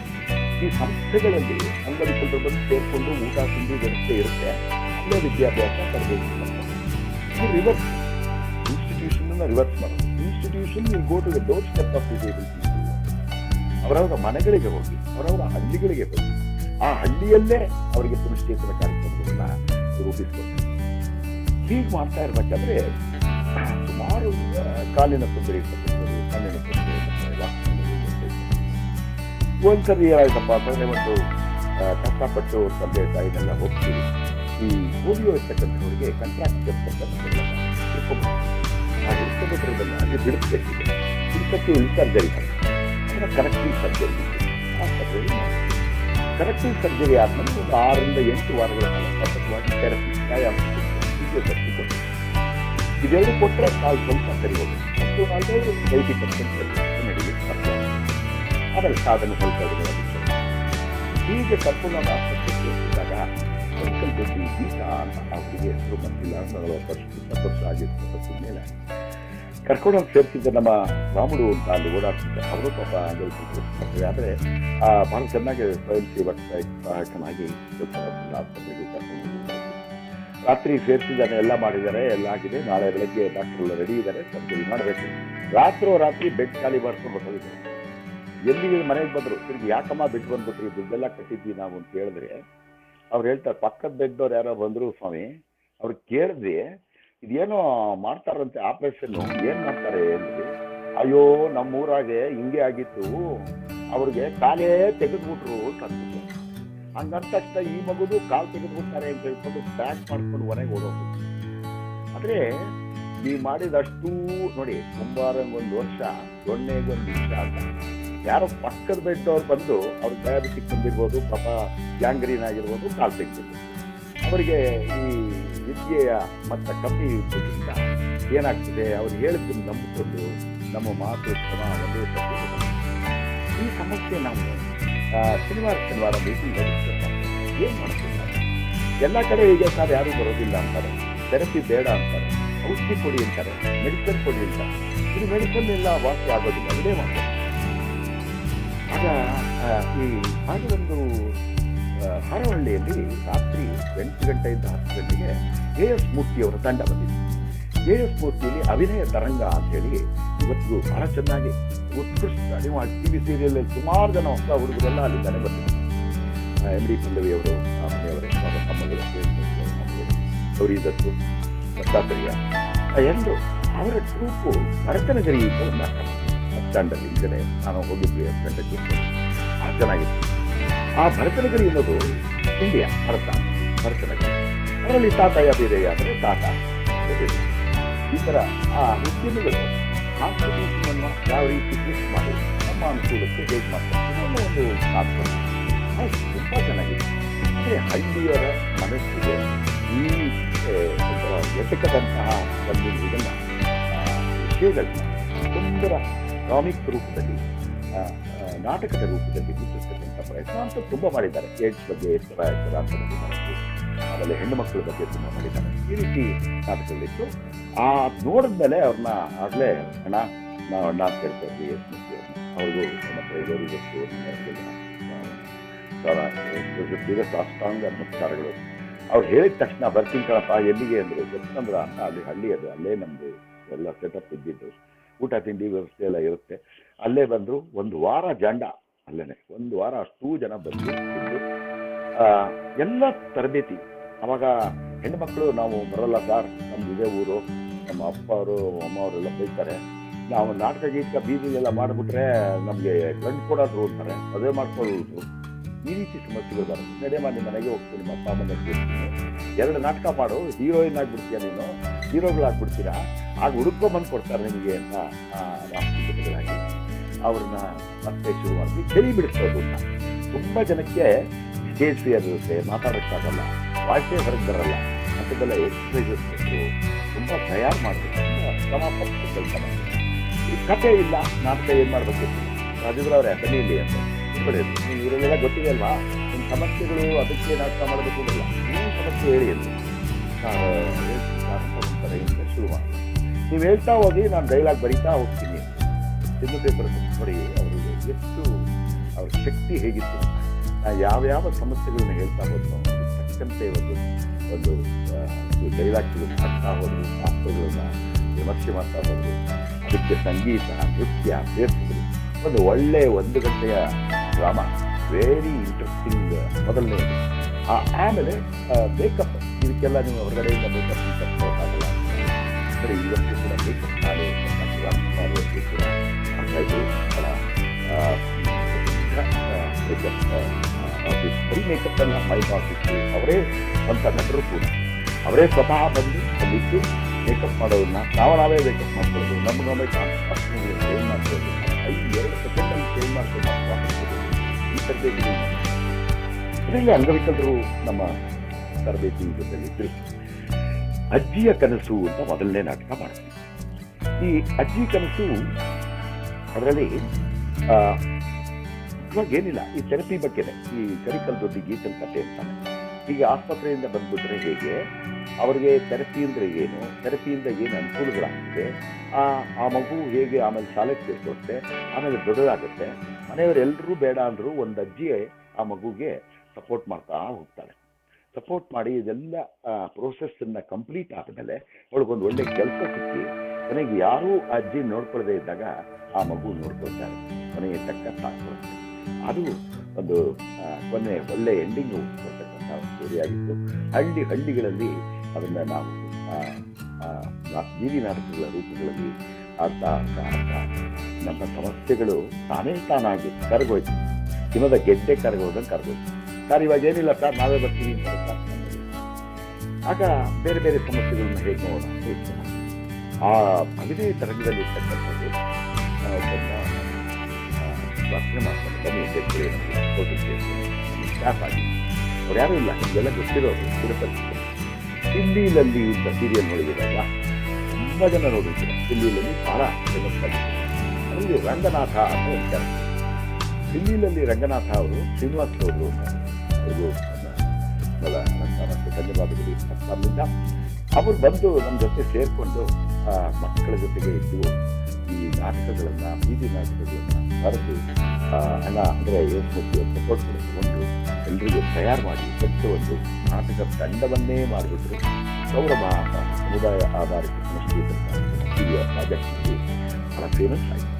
ಈ ಸಂಸ್ಥೆಗಳಲ್ಲಿ ಅಂಗವಿಕಲರು ಬಂದು ಸೇರಿಕೊಂಡು ಊಟ ತಿಂಡಿ ವ್ಯವಸ್ಥೆ ಇರುತ್ತೆ, ಅಲ್ಲೇ ವಿದ್ಯಾಭ್ಯಾಸ ತರಬೇತಿ ಮಾಡ್ತಾರೆ. ಈ ರಿವರ್ಸ್ ಇನ್ಸ್ಟಿಟ್ಯೂಷನ್ ರಿವರ್ಸ್ ಮಾಡೋದು. Institution will go to the doorstep of disable people. ಅವರವರ ಮನೆಗಳಿಗೆ ಹೋಗಿ, ಅವರವರ ಹಳ್ಳಿಗಳಿಗೆ ಹೋಗಿ, ಆ ಹಳ್ಳಿಯಲ್ಲೇ ಅವರಿಗೆ ಪುನಶ್ಚೇತನ ಕಾರ್ಯಕ್ರಮಗಳನ್ನ ರೂಪಿಸ್ಕೊಡ್ತಾರೆ. ಹೀಗೆ ಮಾಡ್ತಾ ಇರ್ಬೇಕಾದ್ರೆ ಸುಮಾರು ಕಾಲಿನ ತೊಂದರೆ ಇರ್ತಕ್ಕಂಥದ್ದು, ಕಣ್ಣಿನ ತೊಂದರೆ ಇರ್ತದೆ. ಒಂದ್ಸರಿ ಆಯ್ತಪ್ಪ ಅಂತಂದ್ರೆ ಒಂದು ಕಷ್ಟಪಟ್ಟು ತಂದೆ ತಾಯಿನೆಲ್ಲ ಹೋಗ್ತೀವಿ. ಈ ಓದಿಯೋ ಇರ್ತಕ್ಕಂಥವ್ರಿಗೆ ಕಾಂಟ್ರಾಕ್ಟ್ ಹಿಡ್ಕೊಬಿಟ್ರದಲ್ಲ ಅಲ್ಲಿ ಬಿಡಿಸ್ಬೇಕಿದೆ. ಬಿಡಿಸಕ್ಕೆ ಸರ್ಜರಿ ಮಾಡ್ತಾರೆ, ಕರೆಕ್ಟಿವ್ ಸರ್ಜರಿ. ಕರೆಕ್ಟಿವ್ ಸರ್ಜರಿ ಆದ್ಮೇಲೆ ಒಂದು 6 ರಿಂದ 8 ವಾರಗಳ ಕಾಲ ಸತತವಾಗಿ ಥೆರಪಿ, ವ್ಯಾಯಾಮ, ಫಿಸಿಯೋಥೆರಪಿ ಕೊಡ್ತಾರೆ. ಇದೆರಡು ಕೊಟ್ಟರೆ ಕಾಲು ಸ್ವಲ್ಪ ಸರಿ ಹೋಗುತ್ತೆ. ಮತ್ತು 80% ನಡೀಲಿಕ್ಕೆ ಸಾಧ್ಯ. ಆಮೇಲೆ ಸಾಧನೆ ಸ್ವಲ್ಪ ಹೀಗೆ ಕರ್ಕೊಂಡು ನಾವು ಆಸ್ಪತ್ರೆಗೆ ಸೇರಿಸಿದಾಗ ಅಂಕಲ್ ದೊಡ್ಡಿ ಗೀತಾ ಅಂತ ಅವರಿಗೆ ಹೆಸರು ಬಂದಿಲ್ಲ, 40 ವರ್ಷ ಆಗಿರ್ತಕ್ಕಂಥ ಮೇಲೆ ಕರ್ಕೊಂಡೋಗಿ ಸೇರಿಸಿದ್ದ ನಮ್ಮ ರಾಮುಡು ಅಂತ ಅಲ್ಲಿ ಓಡಾಡ್ತಿದ್ದೆ. ಅವರು ಪಾಪ ಅಂಗವಿಕಲರು. ಆದರೆ ಭಾಳ ಚೆನ್ನಾಗಿ ಸ್ವಯಂ ಸಹಾಯಕನಾಗಿ ಆಸ್ಪತ್ರೆಗೆ ಕರ್ಕೊಂಡು ರಾತ್ರಿ ಸೇರಿಸಿದ್ದಾನೆ, ಎಲ್ಲ ಮಾಡಿದ್ದಾರೆ, ಎಲ್ಲ ಆಗಿದೆ. ನಾಳೆ ಬೆಳಗ್ಗೆ ಡಾಕ್ಟರ್ ಎಲ್ಲ ರೆಡಿ ಇದ್ದಾರೆ, ಸರ್ಜರಿ ಮಾಡಬೇಕು. ರಾತ್ರಿ ಬೆಡ್ ಖಾಲಿ ಮಾಡ್ಕೊಂಡು ಹೊರಟಿದ್ದಾರೆ. ಎಲ್ಲಿಗೆ ಮನೆಗೆ ಬಂದರು, ತಿರುಗಿ ಯಾಕಮ್ಮ ಬಿಟ್ಟು ಬಂದ್ಬಿಟ್ರಿ, ದುಡ್ಡೆಲ್ಲ ಕಟ್ಟಿದ್ವಿ ನಾವು ಅಂತ ಹೇಳಿದ್ರೆ ಅವ್ರು ಹೇಳ್ತಾರೆ, ಪಕ್ಕದ ಬೆಡ್ದವ್ರು ಯಾರೋ ಬಂದರು ಸ್ವಾಮಿ, ಅವ್ರು ಕೇಳಿದ್ವಿ ಇದೇನೋ ಮಾಡ್ತಾರಂತೆ ಆಪರೇಷನ್ನು, ಏನು ಮಾಡ್ತಾರೆ ಅಂದ್ರೆ, ಅಯ್ಯೋ ನಮ್ಮೂರಾಗೆ ಹಿಂಗೆ ಆಗಿತ್ತು, ಅವ್ರಿಗೆ ಕಾಲೇ ತೆಗೆದ್ಬಿಟ್ರು ಅಂತ ಅಂದ್ಬಿಟ್ಟು. ಹಂಗಂತ ತಕ್ಷಣ ಈ ಮಗುದು ಕಾಲು ತೆಗೆದ್ಬಿಡ್ತಾರೆ ಅಂತ ಹೇಳ್ಕೊಂಡು ಪ್ಯಾಕ್ ಮಾಡ್ಕೊಂಡು ಮನೆಗೆ ಓಡೋದು. ಆದರೆ ನೀವು ಮಾಡಿದಷ್ಟು ನೋಡಿ, ಕುಂಬಾರಂಗೊಂದು ವರ್ಷ, ದೊಣ್ಣೆಗೊಂದು ನಿಮಿಷ ಅಂತ ಯಾರೋ ಪಕ್ಕದ ಬೆಡ್ಡವ್ರು ಬಂದು ಅವ್ರಿಗೆ ಡಯಾಬಿಟಿಕ್ ಬಂದಿರ್ಬೋದು, ಪಾಪ ಗ್ಯಾಂಗ್ರೀನ್ ಆಗಿರ್ಬೋದು, ಕಾಲು ತೆಗೆದಿರ್ಬೋದು. ಅವರಿಗೆ ಈ ವಿದ್ಯೆಯ ಮಟ್ಟ ಕಮ್ಮಿ ಇರೋದ್ರಿಂದ ಏನಾಗ್ತದೆ, ಅವ್ರು ಹೇಳಿದ್ದನ್ನು ನಂಬಿಕೊಂಡು ನಮ್ಮ ಮಾತು ಶ್ರಮ ಒಂದೇ ಸತ್ಯ. ಈ ಸಮಸ್ಯೆ ನಾವು ಶನಿವಾರ ಮೀಟಿಂಗ್ ಏನು ಮಾಡ್ತೀವಿ? ಎಲ್ಲ ಕಡೆ ಈಗ ಸರ್ ಯಾರೂ ಬರೋದಿಲ್ಲ ಅಂತಾರೆ, ಥೆರಪಿ ಬೇಡ ಅಂತಾರೆ, ಔಷಧಿ ಕೊಡಿ ಅಂತಾರೆ, ಮೆಡಿಸಿನ್ ಕೊಡಿ ಅಂತಾರೆ. ಇದು ಮೆಡಿಸಿನ್ ಎಲ್ಲ ವಾಸಿ ಆಗೋದಿಲ್ಲ, ಅದೇ ಮಾಡ್ತಾರೆ. ಆಗ ಹಾಗೆ ಒಂದು ಹಾರವಳ್ಳಿಯಲ್ಲಿ ರಾತ್ರಿ 8 ಗಂಟೆಯಿಂದ 10 ಗಂಟೆಗೆ AS ಮೂರ್ತಿಯವರ ತಂಡ ಬಂದಿದೆ. AS ಮೂರ್ತಿಯಲ್ಲಿ ಅಭಿನಯ ತರಂಗ ಅಂತ ಹೇಳಿ ಇವತ್ತಿಗೂ ಬಹಳ ಚೆನ್ನಾಗಿ ಉತ್ಕೃಷ್ಟ ನೀವು TV ಸೀರಿಯಲ್ ಸುಮಾರು ಜನ ಹೊಸ ಹುಡುಗರೆಲ್ಲ ಅಲ್ಲಿಂದಾನೆ ಬಂದಿದ್ದಾರೆ. MD ಪಲ್ಲವಿಯವರು, ಮನೆಯವರೇ, ತಮ್ಮಗಳು, ಗೌರಿ ದತ್ತು, ದತ್ತಾತ್ರೇಯ ಎಂದು ಅವರ ಟ್ರೂಪು ಭರತನಗರಿಯಿಂದ ಒಂದು ನಾಟಕ ಬಸ್ ಸ್ಟ್ಯಾಂಡಲ್ಲಿ ಹಿಂದೆ ನಾನು ಹೋಗಿದ್ವಿ 10 ಗಂಟೆಗೆ. ಚೆನ್ನಾಗಿತ್ತು. ಆ ಭರತನಗರಿ ಅನ್ನೋದು ಇಂಡಿಯಾ, ಭರತನಗರಿ. ಅದರಲ್ಲಿ ತಾತಯ್ಯ ಬೀರಯ್ಯ ಅಂದರೆ ತಾತ. ಈ ಥರ ಆ ಉದ್ಯಮಿಗಳು ಕಾನ್ಸ್ಟಿಟ್ಯೂಷನ್ ಅನ್ನು ಯಾವ ರೀತಿ ಫಿಕ್ಸ್ ಮಾಡಿ ನಮ್ಮ ಅನುಕೂಲಕ್ಕೆ ಹೇಗೆ ಮಾಡ್ತಾರೆ ಇದನ್ನು ಒಂದು ಕಾನ್ಸೆಪ್ಟ್ ತುಂಬ ಚೆನ್ನಾಗಿದೆ. ಅಂದರೆ ಹಳ್ಳಿಯರ ಮನಸ್ಸಿಗೆ ಈ ಒಂಥರ ಎಟಕದಂತಹ ಒಂದು ಇದನ್ನು ವಿಷಯಗಳನ್ನ ಸುಂದರ ಕಾಮಿಕ್ ರೂಪದಲ್ಲಿ ನಾಟಕದ ರೂಪದಲ್ಲಿ ಬಿಟ್ಟಿರ್ತಕ್ಕಂಥ ಪ್ರಯತ್ನ ಅಂತ ತುಂಬ ಮಾಡಿದ್ದಾರೆ. ಏಡ್ಸ್ ಬಗ್ಗೆ ಎತ್ತರ ಅಂತ ಮಾಡಿದ್ದಾರೆ, ಆಮೇಲೆ ಹೆಣ್ಣು ಮಕ್ಕಳ ಬಗ್ಗೆ ತುಂಬ ಮಾಡಿದ್ದಾರೆ. ಈ ರೀತಿ ನಾಟಕಗಳಿತ್ತು. ಆ ನೋಡಿದ್ಮೇಲೆ ಅವ್ರನ್ನ ಆಗಲೇ ಅಣ್ಣ ನಾವು ಅಣ್ಣ ಅಂತ ಹೇಳ್ತಾ ಇದ್ವಿ ಎಸ್ ಮುಖ್ಯ ಅವ್ರಿಗೂ ನಮ್ಮ ಹತ್ರ ಇರೋರು ಸಾಷ್ಟಾಂಗ ನಮಸ್ಕಾರಗಳು. ಅವ್ರು ಹೇಳಿದ ತಕ್ಷಣ ಬರ್ತೀನಿ ಕಣಪ್ಪ ಎಲ್ಲಿಗೆ ಅಂದರು, ಗೊತ್ತಂದ್ರ ಅಂತ ಅಲ್ಲಿ ಹಳ್ಳಿ ಅದು, ಅಲ್ಲೇ ನಮ್ಮದು ಎಲ್ಲ ಸೆಟಪ್ ಇದ್ದಿದ್ದು, ಊಟ ತಿಂಡಿ ವ್ಯವಸ್ಥೆ ಎಲ್ಲ ಇರುತ್ತೆ. ಅಲ್ಲೇ ಬಂದರು, ಒಂದು ವಾರ ಜಾಂಡ ಅಲ್ಲೇ, ಒಂದು ವಾರ ಅಷ್ಟೂ ಜನ ಬಂದು ಎಲ್ಲ ತರಬೇತಿ. ಅವಾಗ ಹೆಣ್ಣು ಮಕ್ಕಳು ನಾವು ಬರೋಲ್ಲ ಸರ್, ನಮ್ದು ಇದೇ ಊರು, ನಮ್ಮ ಅಪ್ಪ ಅವರು ಅಮ್ಮ ಅವರೆಲ್ಲ ಬೈತಾರೆ, ನಾವು ನಾಟಕ ಗೀಟಕ ಬೀದಿಗೆಲ್ಲ ಮಾಡಿಬಿಟ್ರೆ ನಮಗೆ ಗಂಡು ಕೊಡೋದು ಅಂತಾರೆ, ಮದುವೆ ಮಾಡ್ಕೊಳ್ಳೋದು, ಈ ರೀತಿ ಸಮಸ್ಯೆಗಳು ಬರೋದು. ನಡೆ ಮಾಡಿ ಮನೆಗೆ ಹೋಗ್ತೀನಿ, ನಿಮ್ಮ ಅಪ್ಪ ಅಮ್ಮನ ಕೇಳ್ತೀನಿ, 2 ನಾಟಕ ಮಾಡು, ಹೀರೋಯಿನ್ ಆಗ್ಬಿಡ್ತೀಯ ನೀನು, ಹೀರೋಗಳಾಗ್ಬಿಡ್ತೀರಾ, ಆಗ ಹುಡುಕೊಂಬಂದು ಕೊಡ್ತಾರೆ ನಿಮಗೆ ಅಂತ ರಾಷ್ಟ್ರಪತಿಗಳಾಗಿ ಅವ್ರನ್ನ ಮತ್ತೆ ಶುರು ಮಾಡಿ ಕೈ ಬಿಡಿಸೋದು. ತುಂಬ ಜನಕ್ಕೆ ಸ್ಟೇಜ್ ಫಿಯರ್ ಇರುತ್ತೆ, ಮಾತಾಡೋಕ್ಕಾಗಲ್ಲ, ವಾಯ್ಸೇ ಹೊರಗೆ ಬರಲ್ಲ, ಅಂಥದ್ದೆಲ್ಲ ಎಕ್ಸಸೈಸಸ್ ಕೊಟ್ಟು ತುಂಬ ತಯಾರು ಮಾಡಬೇಕು, ಶ್ರಮಪಟ್ಟು ಕೆಲಸ ಮಾಡಬೇಕು. ಈ ಕಥೆ ಇಲ್ಲ, ನಾಟಕ ಏನು ಮಾಡಬೇಕು ರಾಜೇಂದ್ರ ಅವರೇ ಬನ್ನಿ ಅಂತ ನೀವು ಇವರೆಲ್ಲ ಗೊತ್ತಿದೆ ಅಲ್ವಾ, ನಿಮ್ಮ ಸಮಸ್ಯೆಗಳು ಅದಕ್ಕೆ ನಾಟಕ ಮಾಡಬೇಕು ಅನ್ನಲ್ಲ, ನೀವು ಸಮಸ್ಯೆ ಹೇಳಿ ಅಂತ ಕಡೆಯಿಂದ ಶುರು ಮಾಡಿ ನೀವು ಹೇಳ್ತಾ ಹೋಗಿ ನಾನು ಡೈಲಾಗ್ ಬರೀತಾ ಹೋಗ್ತೀನಿ. ಸಿನಿಮಾ ಪೇಪರ್ ನೋಡಿ ಅವರಿಗೆ ಎಷ್ಟು ಅವ್ರ ಶಕ್ತಿ ಹೇಗಿತ್ತು, ಯಾವ್ಯಾವ ಸಮಸ್ಯೆಗಳನ್ನ ಹೇಳ್ತಾ ಹೋದ್ರು ತಕ್ಕಂತೆ ಒಂದು ಡೈಲಾಗ್ಗಳು ಹಾಕ್ತಾ ಹೋದ್ರು, ಪಾತ್ರಗಳನ್ನ ವಿಮರ್ಶೆ ಮಾಡ್ತಾ ಹೋದ್ರು, ಅದಕ್ಕೆ ಸಂಗೀತ ನೃತ್ಯ ಸೇರಿಸಿದ್ರು. ಒಂದು ಒಳ್ಳೆ 1 ಗಂಟೆಯ ಡ್ರಾಮಾ, ವೆರಿ ಇಂಟ್ರೆಸ್ಟಿಂಗ್ ಮೊದಲನೇ. ಆಮೇಲೆ ಮೇಕಪ್, ಇದಕ್ಕೆಲ್ಲ ನೀವು ಹೊರಗಡೆಯಿಂದ ಮೇಕಪ್ ತಗೋಕ್ಕಾಗಲ್ಲ, ಬರೀ ಇವತ್ತು ಕೂಡ ಮೇಕಪ್ ನಾಳೆ ಕೂಡ ಹಾಗಾಗಿ ಮೇಕಪ್ ಆಫೀಸ್, ಬರೀ ಮೇಕಪ್ ಅಲ್ಲ, ಮೈಕ್ ಆಫೀಸ್ ಅವರೇ ಸ್ವಂತ ನಟರು ಕೂಡ ಅವರೇ ಸ್ವತಃ ಬಂದು ಅಲ್ಲಿದ್ದು ಮೇಕಪ್ ಮಾಡೋದನ್ನ ನಾವೇ ಮೇಕಪ್ ಮಾಡ್ಕೊಳ್ಳೋದು, ನಮಗೆ ಚೇಂಜ್ ಮಾಡ್ಕೊಳ್ಳೋದು, 2 ಸೆಕೆಂಡಲ್ಲಿ ಚೇಂಜ್ ಮಾಡ್ಕೊಂಡು ಈ ತರಬೇತಿ. ಇದರಲ್ಲಿ ಅಂಗವಿಕಲರು ನಮ್ಮ ತರಬೇತಿ ಜೊತೆಲಿ ತಿಳಿಸಿ ಅಜ್ಜಿಯ ಕನಸು ಅಂತ ಮೊದಲನೇ ನಾಟಕ ಮಾಡ್ತೀವಿ. ಈ ಅಜ್ಜಿ ಕನಸು ಅದರಲ್ಲಿ ಇವಾಗ ಏನಿಲ್ಲ, ಈ ಥೆರಪಿ ಬಗ್ಗೆನೆ, ಈ ಕರಿಕಲ್ ದೊಡ್ಡ ಗೀತಲ್ ಕಥೆ ಅಂತಾನೆ. ಈಗ ಆಸ್ಪತ್ರೆಯಿಂದ ಬಂದ್ಬಿಟ್ರೆ ಹೇಗೆ, ಅವರಿಗೆ ಥೆರಪಿ ಅಂದರೆ ಏನು, ಥೆರಪಿಯಿಂದ ಏನು ಅನುಕೂಲಗಳಾಗ್ತದೆ, ಆ ಮಗು ಹೇಗೆ ಆಮೇಲೆ ಶಾಲೆಗೆ ಸೇರಿಸುತ್ತೆ, ಆಮೇಲೆ ದೊಡ್ಡದಾಗುತ್ತೆ, ಮನೆಯವರೆಲ್ಲರೂ ಬೇಡ ಅಂದರೂ ಒಂದು ಅಜ್ಜಿ ಆ ಮಗುಗೆ ಸಪೋರ್ಟ್ ಮಾಡ್ತಾ ಹೋಗ್ತಾಳೆ. ಸಪೋರ್ಟ್ ಮಾಡಿ ಇದೆಲ್ಲ ಪ್ರೋಸೆಸ್ಸನ್ನು ಕಂಪ್ಲೀಟ್ ಆದಮೇಲೆ ಅವಳಿಗೊಂದು ಒಳ್ಳೆ ಕೆಲಸ ಸಿಕ್ಕಿ ಕೊನೆಗೆ ಯಾರೂ ಆ ಅಜ್ಜಿ ನೋಡ್ಕೊಳ್ಳದೆ ಇದ್ದಾಗ ಆ ಮಗು ನೋಡ್ಕೊಳ್ತಾರೆ, ಕೊನೆಗೆ ತಕ್ಕ ಸಾಕ್ಕೊಡುತ್ತೆ. ಅದು ಒಂದು ಕೊನೆ ಒಳ್ಳೆ ಎಂಡಿಂಗು ಕೊಡ್ತಕ್ಕಂಥ ಸ್ಟೋರಿ ಆಗಿತ್ತು. ಹಳ್ಳಿಗಳಲ್ಲಿ ಅದನ್ನು ನಾವು ಬೀದಿ ನಾಟಕಗಳ ರೂಪಗಳಲ್ಲಿ ಆಡ್ತಾ ನಮ್ಮ ಸಮಸ್ಯೆಗಳು ತಾನಾಗಿ ಕರಗೋಯ್ತು, ಹಿಮದ ಗೆಡ್ಡೆ ಕರಗೋದಂಗೆ ಕರಗೋಯ್ತು. ಸರ್ ಇವಾಗ ಏನಿಲ್ಲ ಸರ್, ನಾವೇ ಬರ್ತೀವಿ ಅಂತ ಆಗ ಬೇರೆ ಬೇರೆ ಸಮಸ್ಯೆಗಳನ್ನ ಹೇಗೆ ನೋಡೋಣ. ಆ ಅಭಿನಯ ತರಂಗದಲ್ಲಿ ಇರ್ತಕ್ಕಂಥದ್ದು ಪ್ರಾರ್ಥನೆ ಮಾಡ್ತಾರೆ, ಬನ್ನಿ ಸ್ಟಾಫ್ ಆಗಿ ಅವ್ರು ಯಾರೂ ಇಲ್ಲ, ನಿಮಗೆಲ್ಲ ಗೊತ್ತಿರೋರು ತಿರುಪತಿ ದಿಲ್ಲಿಯಲ್ಲಿ ಇಂಥ ಸೀರಿಯಲ್ ನೋಡಿದಾಗ ತುಂಬ ಜನ ನೋಡಿರ್ತಾರೆ. ದಿಲ್ಲಿಯಲ್ಲಿ ಭಾಳ ಫೇಮಸ್ ಆಗಿದೆ. ಅಲ್ಲಿ ರಂಗನಾಥ ಅಂತ ಹೇಳ್ತಾರೆ. ದಿಲ್ಲಿಯಲ್ಲಿ ರಂಗನಾಥ ಅವರು ಶ್ರೀನಿವಾಸ್ ಅವರು ಅವ್ರಿಗೂ ಧನ್ಯವಾದಗಳು. ಅಲ್ಲಿಂದ ಅವರು ಬಂದು ನಮ್ಮ ಜೊತೆ ಸೇರಿಕೊಂಡು ಮಕ್ಕಳ ಜೊತೆಗೆ ಇದ್ದು ಈ ನಾಟಕಗಳನ್ನು, ಬೀದಿ ನಾಟಕಗಳನ್ನು ಬರೆದು ಹಣ ಅಂದರೆ ಸಪೋರ್ಟ್ ಕೊಡಿಸಿಕೊಂಡು ಎಲ್ರಿಗೂ ತಯಾರು ಮಾಡಿ ದೊಡ್ಡ ಒಂದು ನಾಟಕ ತಂಡವನ್ನೇ ಮಾಡಿಬಿಟ್ರು. ಸೌರಭ ಅಂತ ಸಮುದಾಯ ಆಧಾರಿತ ಸಂಸ್ಥೆ ಪ್ರಾಜೆಕ್ಟ್ ಬಹಳ ಫೇಮಸ್ ಆಯಿತು.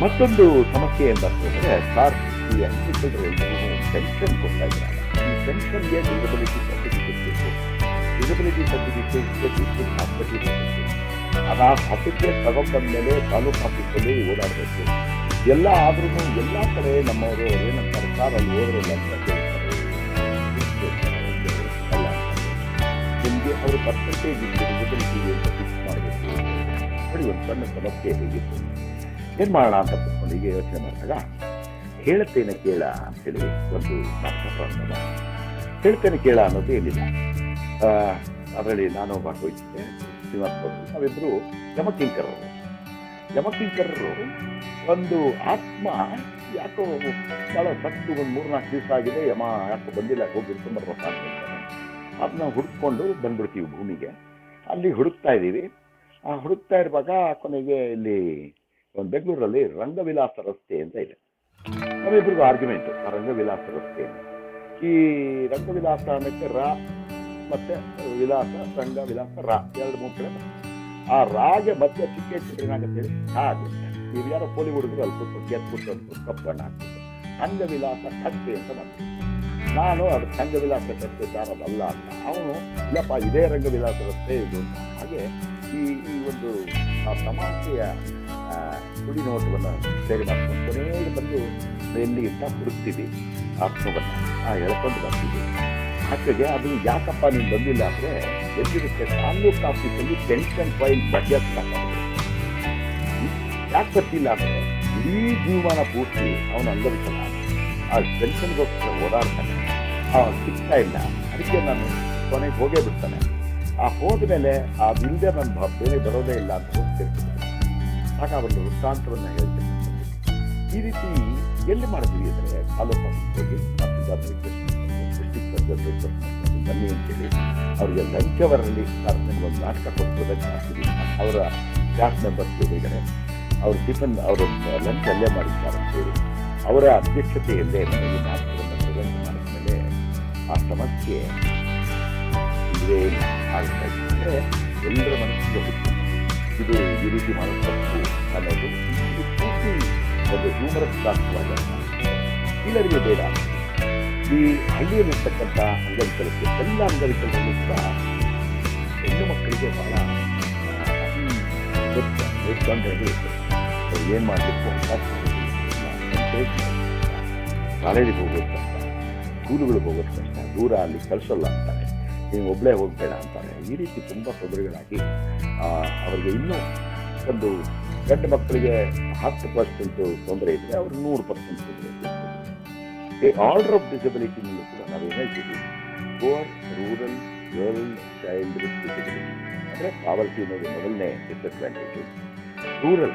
ಮತ್ತೊಂದು ಸಮಸ್ಯೆ ಎಂದರೆ ಸಾರ್, ಈ ಅಂಗವಿಕಲರೆಲ್ಲರಿಗೂ ಪೆನ್ಷನ್ ಕೊಡ್ತಾ ಇದ್ದಾರೆ. ಈ ಪೆನ್ಷನ್ಗೆ ಡಿಸಬಿಲಿಟಿ ಸರ್ಟಿಫಿಕೇಟ್ ಬೇಕು. ಡಿಸಬಿಲಿಟಿ ಸರ್ಟಿಫಿಕೇಟ್ ಹಾಸ್ಪಿಟಲ್ ಆ ಸರ್ಟಿಫಿಕೇಟ್ ತಗೊಂಡ್ಬಂದ್ಮೇಲೆ ತಾಲೂಕು ಆಫೀಸಲ್ಲಿ ಓಡಾಡಬೇಕು. ಎಲ್ಲ ಆದ್ರೂ ಎಲ್ಲ ಕಡೆ ನಮ್ಮವರು ಏನಂತಾರೆ, ಸಾರ್ ಅಲ್ಲಿ ಹೋದ್ರಲ್ಲ ಅಂತ ಕೇಳ್ತಾರೆ. ನಿಮಗೆ ಅವರು ಪರ್ಸೆಂಟೇಜ್ ಡಿಸಬಿಲಿಟಿ ಅಂತ ಫಿಕ್ಸ್ ಮಾಡಬೇಕು. ನೋಡಿ ಒಂದು ಸಣ್ಣ ಸಮಸ್ಯೆ ಹೇಗಿತ್ತು. ಏನ್ ಮಾಡೋಣ ಅಂತ ಕೂತ್ಕೊಂಡು ಹೀಗೆ ಯೋಚನೆ ಮಾಡಿದಾಗ ಹೇಳ್ತೇನೆ ಕೇಳ ಅಂತೇಳಿ ಒಂದು ನಾಟಕ ಪ್ರಾರಂಭ ಮಾಡಿ. ಹೇಳ್ತೇನೆ ಕೇಳ ಅನ್ನೋದು ಏನಿಲ್ಲ, ಅದರಲ್ಲಿ ನಾನು ಭಾಗವಹಿಸಿದ್ದೆ, ಶ್ರೀನಿವಾಸ್ ಅವರು, ನಾವಿಬ್ರು ಯಮಕಿಂಕರರು. ಯಮಕಿಂಕರರು ಒಂದು ಆತ್ಮ ಯಾಕೋ ಬಹಳ ಸತ್ತು ಒಂದು 3-4 ದಿವಸ ಆಗಿದೆ, ಯಮ ಯಾಕೋ ಬಂದಿಲ್ಲ, ಹೋಗಿ ಹಿಡ್ಕೊಂಡು ಬರ್ಬೇಕು ಅಂತ ಹೇಳ್ತಾನೆ. ಅದನ್ನ ಹುಡುಕೊಂಡು ಬಂದ್ಬಿಡ್ತೀವಿ ಭೂಮಿಗೆ. ಅಲ್ಲಿ ಹುಡುಕ್ತಾ ಇದ್ದೀವಿ. ಆ ಹುಡುಕ್ತಾ ಇರುವಾಗ ಕೊನೆಗೆ ಇಲ್ಲಿ ಒಂದು ಬೆಂಗಳೂರಲ್ಲಿ ರಂಗವಿಲಾಸ ರಸ್ತೆ ಅಂತ ಇದೆ. ನಾವಿಬ್ರಿಗೂ ಆರ್ಗ್ಯುಮೆಂಟ್, ಆ ರಂಗವಿಲಾಸ ರಸ್ತೆ. ಈ ರಂಗವಿಲಾಸ ಅನ್ನಕ್ಕೆ ರಾ ಮತ್ತೆ ವಿಲಾಸ, ರಂಗ ವಿಲಾಸ, ರಾ 2-3 ಕಡೆ. ಆ ರಾಗೆ ಮಧ್ಯೆ ಚಿಕ್ಕ ಚಿತ್ರನಾಗತ್ತೆ ಆಗುತ್ತೆ. ಈಗ ಯಾರೋ ಪೋಲಿ ಹುಡುಗರು ಅಲ್ಲಿ ಕೂತ್ಕೊಂಡು ಕೆತ್ಬಿಟ್ಟು ಕಪ್ಪು ಬಣ್ಣ ಹಾಕ್ಬಿಟ್ಟು ಅಂಗವಿಲಾಸ ಕಟ್ಟೆ ಅಂತ ಮಾಡ್ತೀವಿ. ನಾನು ಅದು ರಂಗವಿಲಾಸ ಕಟ್ಟೆ ದಾರದಲ್ಲ ಅಂತ, ಅವನು ಇಲ್ಲಪ್ಪ ಇದೇ ರಂಗವಿಲಾಸ ರಸ್ತೆ ಇದು ಅಂತ. ಹಾಗೆ ಈ ಒಂದು ತಮಾಷೆಯ ಕುಡಿ ನೋಟವನ್ನು ಸೇರಿ ಮಾಡ್ಕೊಂಡು ಕೊನೆಗೆ ಬಂದು ಎಲ್ಲಿ ಅಂತ ಹುಡುಕ್ತೀವಿ ಆತ್ಮವನ್ನು ಎಳ್ಕೊಂಡು ಬರ್ತೀವಿ. ಹಾಗೆ ಅದು ಯಾಕಪ್ಪ ನೀನು ಬಂದಿಲ್ಲ ಅಂದರೆ ಎಲ್ಲಿರುತ್ತೆ, ತಾಲೂಕು ಆಫೀಸಲ್ಲಿ ಪೆನ್ಷನ್ ಫೈಲ್ ಬಜೆಟ್ ಯಾಕೆ ಬರ್ತಿಲ್ಲ ಅಂದರೆ ಇಡೀ ಜೀವಮಾನ ಪೂರ್ತಿ ಅವನು ಅಂಗವಿಕಲ, ಆ ಪೆನ್ಷನ್ಗೋಸ್ಕರ ಓಡಾಡ್ತಾನೆ, ಸಿಗ್ತಾ ಇಲ್ಲ. ಅದಕ್ಕೆ ನಾನು ಕೊನೆಗೆ ಹೋಗೇ ಬಿಡ್ತಾನೆ. ಆ ಹೋದ್ಮೇಲೆ ಅದಿಲ್ಲದೆ ನನ್ನ ಬೇರೆ ಬರೋದೇ ಇಲ್ಲ ಅಂತ ಹೋಗ್ತಿರ್ತೀನಿ. ಆಗ ಒಂದು ವೃತ್ತಾಂತವನ್ನು ಹೇಳ್ತೀನಿ. ಈ ರೀತಿ ಎಲ್ಲಿ ಮಾಡಿದ್ವಿ ಅಂದರೆ ತಾಲೂಕು ಆಫೀಸ್ಗೆ ಬನ್ನಿ ಅಂತೇಳಿ ಅವರಿಗೆ ಲಂಚವರಲ್ಲಿ ಒಂದು ನಾಟಕ ಕೊಟ್ಟೋದಕ್ಕೆ ಮಾಡ್ತೀವಿ. ಅವರ ಕ್ಲಾಸ್ ಮೆಂಬರ್ಸ್ ಜೊತೆಗಡೆ ಅವ್ರ ಟಿಫನ್ ಅವರು ಲಂಚ್ ಅಲ್ಲೇ ಮಾಡಿದ್ದಾರೆ ಅಂತೇಳಿ ಅವರ ಅಧ್ಯಕ್ಷತೆಯಲ್ಲೇ ನನಗೆ ನಾಟಕವನ್ನು ಪ್ರೆಸೆಂಟ್ ಮಾಡಿದ್ಮೇಲೆ ಆ ಸಮಸ್ಯೆ ಇದೇ ಆಗ್ತಾ ಇದೆ. ಅಂದರೆ ಎಲ್ಲರ ಮನಸ್ಸಿಗೆ ಹುಟ್ಟು ಇದು ಈ ರೀತಿ ಮಾಡಬೇಕು ಅನ್ನೋದು ಪೂರ್ತಿ ಒಂದು ಹ್ಯೂಮರಸ್ ದಾಖಲಾಗ ಎಲ್ಲರಿಗೆ ಬೇಡ. ಈ ಹಳ್ಳಿಯಲ್ಲಿರ್ತಕ್ಕಂಥ ಅಂಗವಿಕಲಕ್ಕೆ ಎಲ್ಲ ಅಂಗವಿಕಲರಲ್ಲೂ ಕೂಡ ಹೆಣ್ಣು ಮಕ್ಕಳಿಗೆ ಬಹಳ ತೊಂದರೆಗಳು ಇರ್ತದೆ. ಅವ್ರು ಏನು ಮಾಡಬೇಕು ಅಂತ ಕಾಲೇಜಿಗೆ ಹೋಗೋದು ಕಷ್ಟ, ಸ್ಕೂಲುಗಳಿಗೆ ಹೋಗೋದು ಕಷ್ಟ, ದೂರ ಅಲ್ಲಿ ಕಳಿಸೋಲ್ಲ ಅಂತಾರೆ, ನೀವು ಒಬ್ಬಳೇ ಹೋಗಬೇಡ ಅಂತಾರೆ. ಈ ರೀತಿ ತುಂಬ ತೊಂದರೆಗಳಾಗಿ ಅವರಿಗೆ ಇನ್ನೂ ಒಂದು ಗಂಡು ಮಕ್ಕಳಿಗೆ 10% ತೊಂದರೆ ಇದ್ದರೆ ಅವ್ರಿಗೆ 100% ತೊಂದರೆ ಇದೆ. ಆರ್ಡರ್ ಆಫ್ ಡಿಸಬಿಲಿಟಿನಲ್ಲೂ ಕೂಡ ನಾವೇನು ಹೇಳ್ತೀವಿ, poor rural girl child with disability ಅಂದರೆ ಪಾವರ್ಟಿ ಅನ್ನೋದು ಮೊದಲನೇ ಡಿಸಡ್ವಾಂಟೇಜು, ರೂರಲ್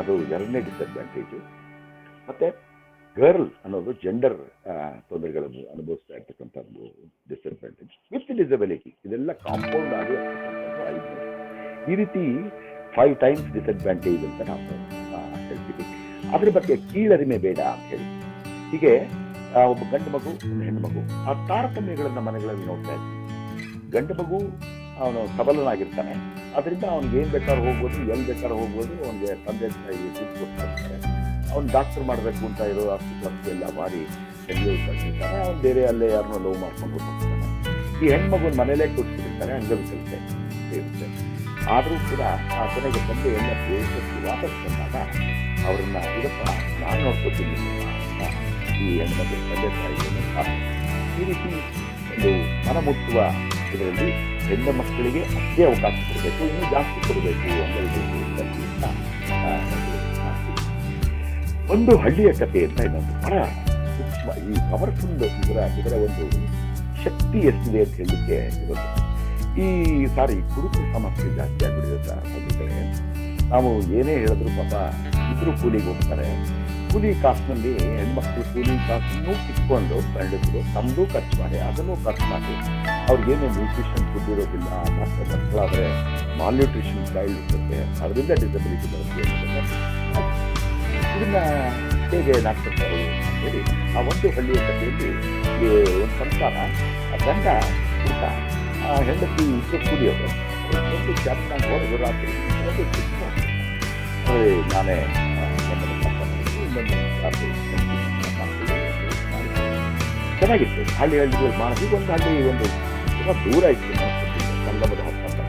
ಅದು 2ನೇ ಡಿಸಡ್ವಾಂಟೇಜು, ಮತ್ತು ಗರ್ಲ್ ಅನ್ನೋದು ಜೆಂಡರ್ ತೊಂದರೆಗಳನ್ನು ಅನುಭವಿಸ್ತಾ ಇರ್ತಕ್ಕಂಥ ಒಂದು ಡಿಸಡ್ವಾಂಟೇಜ್ ವಿತ್ ಡಿಸಬಿಲಿಟಿ. ಇದೆಲ್ಲ ಕಾಂಪೌಂಡ್ ಆಗಿ ಈ ರೀತಿ 5 ಟೈಮ್ಸ್ ಡಿಸಡ್ವಾಂಟೇಜ್ ಅಂತ ನಾವು ಹೇಳ್ತೀವಿ. ಅದ್ರ ಬಗ್ಗೆ ಕೀಳರಿಮೆ ಬೇಡ ಅಂತ ಹೇಳಿ ಹೀಗೆ ಒಬ್ಬ ಗಂಡು ಮಗು ಒಂದು ಹೆಣ್ಣು ಮಗು ಆ ತಾರತಮ್ಯಗಳನ್ನು ಮನೆಗಳಲ್ಲಿ ನೋಡ್ತಾ ಇರ್ತೀವಿ. ಗಂಡು ಮಗು ಅವನು ಸಬಲನಾಗಿರ್ತಾನೆ, ಅದರಿಂದ ಅವ್ನಿಗೆ ಏನು ಬೇಕಾದ್ರೂ ಹೋಗ್ಬೋದು, ಎಲ್ಲಿ ಬೇಕಾದ್ರೂ ಹೋಗ್ಬೋದು, ಅವನಿಗೆ ತಂದೆ ತಾಯಿಗೆ ದುಡ್ಡು ಕೊಡ್ತಿರ್ತಾರೆ. ಅವ್ನು ಡಾಕ್ಟರ್ ಮಾಡಬೇಕು ಅಂತ ಇರೋ ಆಸ್ತಿ ಎಲ್ಲ ಮಾರಿ ಬೆಂಗಳೂರು ಕಳಿಸಿರ್ತಾನೆ, ಅವ್ನು ಬೇರೆ ಅಲ್ಲೇ ಯಾರನ್ನೋ ಲವ್ ಮಾಡ್ಕೊಂಡು ಹೋಗ್ತಾನೆ. ಈ ಹೆಣ್ಮಗುನ ಮನೇಲೇ ಕೂರಿಸಿರ್ತಾರೆ, ಅಂಗವಿಕಲತೆ ಇರುತ್ತೆ. ಆದರೂ ಕೂಡ ಆ ಕೊನೆಗೆ ತಂದೆ ಎಲ್ಲ ದೇಶಕ್ಕೆ ವಾಪಸ್ ಬಂದಾಗ ಅವ್ರನ್ನ ಇದಪ್ಪ ನಾನು ನೋಡ್ಕೊತೀನಿ ಈ ಹೆಣ್ಮಕ್ಳು ತಂದೆ ತಾಯಿಯನ್ನು. ಈ ರೀತಿ ಒಂದು ಮನಮುಟ್ಟುವ ಇದರಲ್ಲಿ ಹೆಣ್ಣು ಮಕ್ಕಳಿಗೆ ಅಷ್ಟೇ ಅವಕಾಶ ಕೊಡಬೇಕು, ಇನ್ನೂ ಜಾಸ್ತಿ ಕೊಡಬೇಕು ಅಂತ ಒಂದು ಹಳ್ಳಿಯ ಕಥೆ ಅಂತ ಇನ್ನೊಂದು ಬಹಳ ಸೂಕ್ಷ್ಮ, ಈ ಪವರ್ಫುಲ್ ಇದರ ಒಂದು ಶಕ್ತಿ ಎಷ್ಟಿದೆ ಅಂತ ಹೇಳಲಿಕ್ಕೆ ಇವತ್ತು ಈ ಸಾರಿ ಕುರುಕು ಸಮಸ್ಯೆ ಜಾಸ್ತಿ ಆಗಿಬಿಟ್ಟಿದೆ. ನಾವು ಏನೇ ಹೇಳಿದ್ರು ಪಾಪ ಇಬ್ಬರು ಕೂಲಿಗೆ ಹೋಗ್ತಾರೆ. ಕೂಲಿ ಕಾಸಿನಲ್ಲಿ ಹೆಣ್ಮಕ್ಳು ಕೂಲಿ ಕಾಸನ್ನು ಕಿತ್ಕೊಂಡು ಗಂಡಸರು ತಮ್ಮದು ಖರ್ಚು ಮಾಡಿ ಅದನ್ನು ಖರ್ಚು ಮಾಡಿ ಅವ್ರಿಗೇನು ನ್ಯೂಟ್ರಿಷನ್ ಫುಡ್ ಇರೋದಿಲ್ಲ. ಮತ್ತು ಮಕ್ಕಳಾದರೆ ಮಾಲ್ ನ್ಯೂಟ್ರಿಷನ್ ಚೈಲ್ಡ್ ಇರುತ್ತೆ, ಅದರಿಂದ ಡಿಸಬಿಲಿಟಿ ಬರುತ್ತೆ. ಇದನ್ನ ಹೇಗೆ ನಾಟ್ಕೊಳ್ತಾರೆ ಅಂತೇಳಿ ಆ ಒಂದು ಹಳ್ಳಿಯ ಕಥೆಯಲ್ಲಿ ಒಂದು ಸಂತಾನ ಗಂಡ ಹುಡುಕ ಹೆಂಡತಿ ಇಬ್ಬರು ಕೂಲಿಯವರು ಒಂದು ಚೆನ್ನಾಗಿ ಹೊರಗು ರಾತ್ರಿ ನಾನೇ ಚೆನ್ನಾಗಿತ್ತು. ಹಳ್ಳಿಗಳು ಮಾಡಿ ಒಂದು ಹಳ್ಳಿ ಒಂದು ತುಂಬ ದೂರ ಇತ್ತು ಸಂಗಮದ ಹತ್ತ.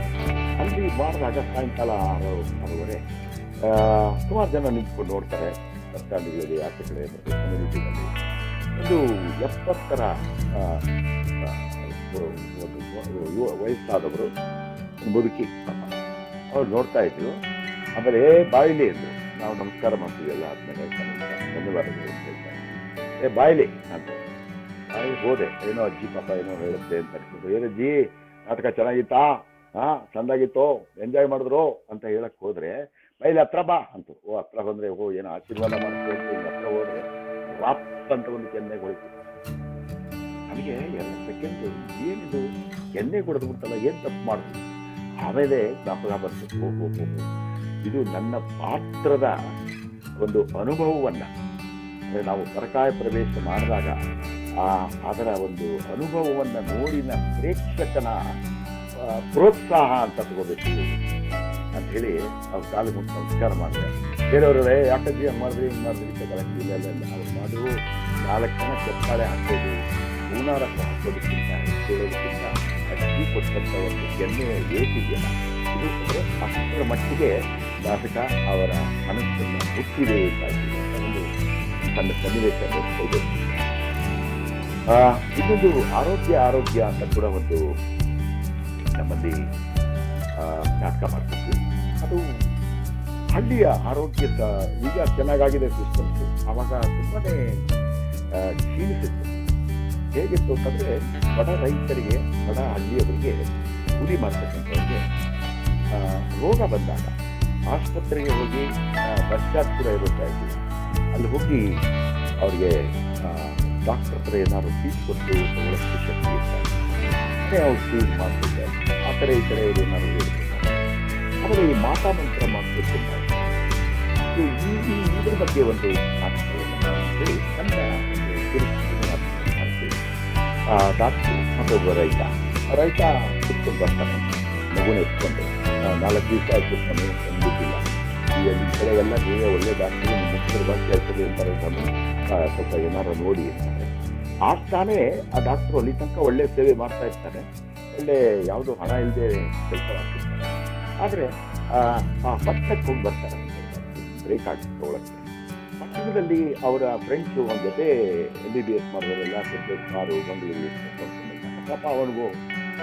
ಅಲ್ಲಿ ಮಾಡಿದಾಗ ಸಾಯಂಕಾಲ 6:30 ಸುಮಾರು ಜನ ನಿಂತ್ಕೊಂಡು ನೋಡ್ತಾರೆ. ಬಸ್ ಸ್ಟ್ಯಾಂಡ್ಗಳಲ್ಲಿ ಆಚೆ ಕಡೆ ಮತ್ತು ಕಮ್ಯುನಿಟಿನಲ್ಲಿ ಒಂದು 70ರ ವಯಸ್ಸಾದವರು ಮುದುಕಿ ಅವ್ರು ನೋಡ್ತಾ ಇದ್ರು. ಆಮೇಲೆ ಬಾಯಿಲಿ ಅಂದರು, ನಾವು ನಮಸ್ಕಾರ ಮಾಡ್ತೀವಿ ಎಲ್ಲ ಆದ್ಮೇಲೆ ಧನ್ಯವಾದಗಳು ಅಂತ ಹೇಳ್ತಾರೆ. ಬಾಯ್ಲಿ ಅಂತ ಬಾಯಿ ಹೋದೆ, ಏನೋ ಅಜ್ಜಿ ಪಾಪ ಏನೋ ಹೇಳುತ್ತೆ ಅಂತ ಅನ್ಕೊಂಡು, ಏನಜ್ಜಿ ನಾಟಕ ಚೆನ್ನಾಗಿತ್ತಾ, ಹಾ ಚಂದಾಗಿತ್ತು, ಎಂಜಾಯ್ ಮಾಡಿದ್ರು ಅಂತ ಹೇಳಕ್ ಹೋದ್ರೆ ಬೈಲಿ ಹತ್ರ ಬಾ ಅಂತ. ಓ ಹತ್ರ ಬಂದ್ರೆ ಓ ಏನೋ ಆಶೀರ್ವಾದ ಮಾಡ್ತೀವಿ ಅಂತ ಹಿಂಗೆ ಹತ್ರ ಹೋದ್ರೆ ರಾಪ್ ಅಂತ ಒಂದು ಕೆನ್ನೆಗೆ ಹೊಳಿತು. ನನಗೆ ಎಲ್ಲ ಸೆಕೆಂಡ್ ಏನಿದು ಎಣ್ಣೆ ಕೊಡದು ಬಿಡ್ತಲ್ಲ, ಏನ್ ತಪ್ಪು ಮಾಡಿದ್ರು. ಆಮೇಲೆ ಜ್ಞಾಪಕ ಬಂತು, ಓಹೋ ಇದು ನನ್ನ ಪಾತ್ರದ ಒಂದು ಅನುಭವವನ್ನ, ಅಂದ್ರೆ ನಾವು ಪರಕಾಯ ಪ್ರವೇಶ ಮಾಡಿದಾಗ ಅದರ ಒಂದು ಅನುಭವವನ್ನ ನೋಡಿನ ಪ್ರೇಕ್ಷಕನ ಪ್ರೋತ್ಸಾಹ ಅಂತ ತಗೋಬೇಕು ಅಂತ ಹೇಳಿ ಅವ್ರ ಕಾಲು ಮುಂದೆ ನಮಸ್ಕಾರ ಮಾಡಿದೆ. ಬೇರೆಯವರೇ ಯಾಕಂದ್ರೆ ಹಂಗೆ ಮಾಡಿದ್ರಿ ಹಿಂಗೆ ಮಾಡಿದ್ರಿ ತಗೊಳಕ್ಕೆ ಇಲ್ಲ ಅವ್ರು ಮಾಡಿದ್ರು 4 ಜನ ಚಪ್ಪಾಳೆ ಹಾಕೋದು, ಹೂನಾರಕ್ಕೆ ಹಾಕೋದಕ್ಕಿಂತ ಕೇಳೋದಕ್ಕಿಂತ ಅಕ್ಕಿ ಕೊಟ್ಟಂತ ಒಂದು ಎಣ್ಣೆ ಏಟಿದೆಯಲ್ಲ, ಇದು ಅಷ್ಟರ ಮಟ್ಟಿಗೆ ನಾಟಕ ಅವರ ಮನಸ್ಸನ್ನು ಮುಟ್ಟಿದೆ ಅಂತ ಒಂದು ಸಣ್ಣ ಸನ್ನಿವೇಶ ಇದೆ. ಇನ್ನೊಂದು ಆರೋಗ್ಯ ಅಂತ ಕೂಡ ಒಂದು ನಮ್ಮಲ್ಲಿ ನಾಟಕ ಮಾಡ್ತಿದ್ವಿ. ಅದು ಹಳ್ಳಿಯ ಆರೋಗ್ಯ ಈಗ ಚೆನ್ನಾಗಾಗಿದೆ ಸಿಸ್ಟಮ್ಸ್, ಆವಾಗ ತುಂಬಾನೇ ಕ್ಷೀಣಿಸಿತ್ತು. ಹೇಗಿತ್ತು ಅಂತಂದ್ರೆ ಬಡ ರೈತರಿಗೆ, ಬಡ ಹಳ್ಳಿಯವರಿಗೆ, ಕೂಲಿ ಮಾಡ್ತಕ್ಕಂಥವ್ರಿಗೆ ರೋಗ ಬಂದಾಗ ಆಸ್ಪತ್ರೆಗೆ ಹೋಗಿ ಬಸ್ ಕೂಡ ಇರುತ್ತಾ ಇದ್ವಿ. ಅಲ್ಲಿ ಹೋಗಿ ಅವ್ರಿಗೆ ಡಾಕ್ಟರ್ ಹತ್ರ ಏನಾದ್ರು ಫೀಸ್ ಕೊಟ್ಟು ತಗೊಳ್ಳೋಷ್ಟು ಶಕ್ತಿ ಇರ್ತಾರೆ, ಅವ್ರು ಫೀಸ್ ಮಾಡ್ತಿದ್ದಾರೆ. ಆ ಕಡೆ ಈ ಕಡೆ ಅವರು ಏನಾದ್ರು ಹೇಳ್ತಿರ್ತಾರೆ. ಆಮೇಲೆ ಈ ಮಾತಾ ಮಂತ್ರ ಮಾಡ್ತಿರ್ತಾರೆ. ಇದ್ರ ಬಗ್ಗೆ ಒಂದು ಹೇಳಿ ನನ್ನ ಡಾಕ್ಟ್ರು ಮತ್ತೊಬ್ಬ ರೈತ ಕುತ್ಕೊಂಡು ಬರ್ತಾನೆ, ಮಗುನ ಎತ್ಕೊಂಡು 4 ದಿವಸ ಆಯ್ತು ಬಂದ್ಬಿಟ್ಟಿಲ್ಲ. ಈ ಕಡೆ ಎಲ್ಲ ನೀವೇ ಒಳ್ಳೆ ಡಾಕ್ಟ್ರು, ನಿಮ್ಮ ಮುಖ್ಯರ ಬಗ್ಗೆ ಹೇಳ್ತದೆ ಅಂತಾರೆ, ಸ್ವಲ್ಪ ಏನಾರು ನೋಡಿ ಅಂತಾರೆ. ಆಗ್ತಾನೆ ಆ ಡಾಕ್ಟ್ರು ಅಲ್ಲಿ ತನಕ ಒಳ್ಳೆ ಸೇವೆ ಮಾಡ್ತಾ ಇರ್ತಾನೆ, ಒಳ್ಳೆ ಯಾವುದು ಹಣ ಇಲ್ಲದೆ ಕೆಲಸ ಮಾಡ್ತಿರ್ತಾರೆ. ಆದರೆ ಪಟ್ಟಕ್ಕೆ ಹೋಗಿ ಬರ್ತಾರೆ, ಬ್ರೇಕ್ ಆಗಿ ತಗೊಳಕ್ಕೆ. ಪಟ್ಟಣದಲ್ಲಿ ಅವರ ಫ್ರೆಂಡ್ಸು ಒಂದು ಜೊತೆ MBBS ಮಾಡೋರೆಲ್ಲ ದೊಡ್ಡ ಕಾರು ಬಂದು ಪಾಪ ಅವನಿಗೂ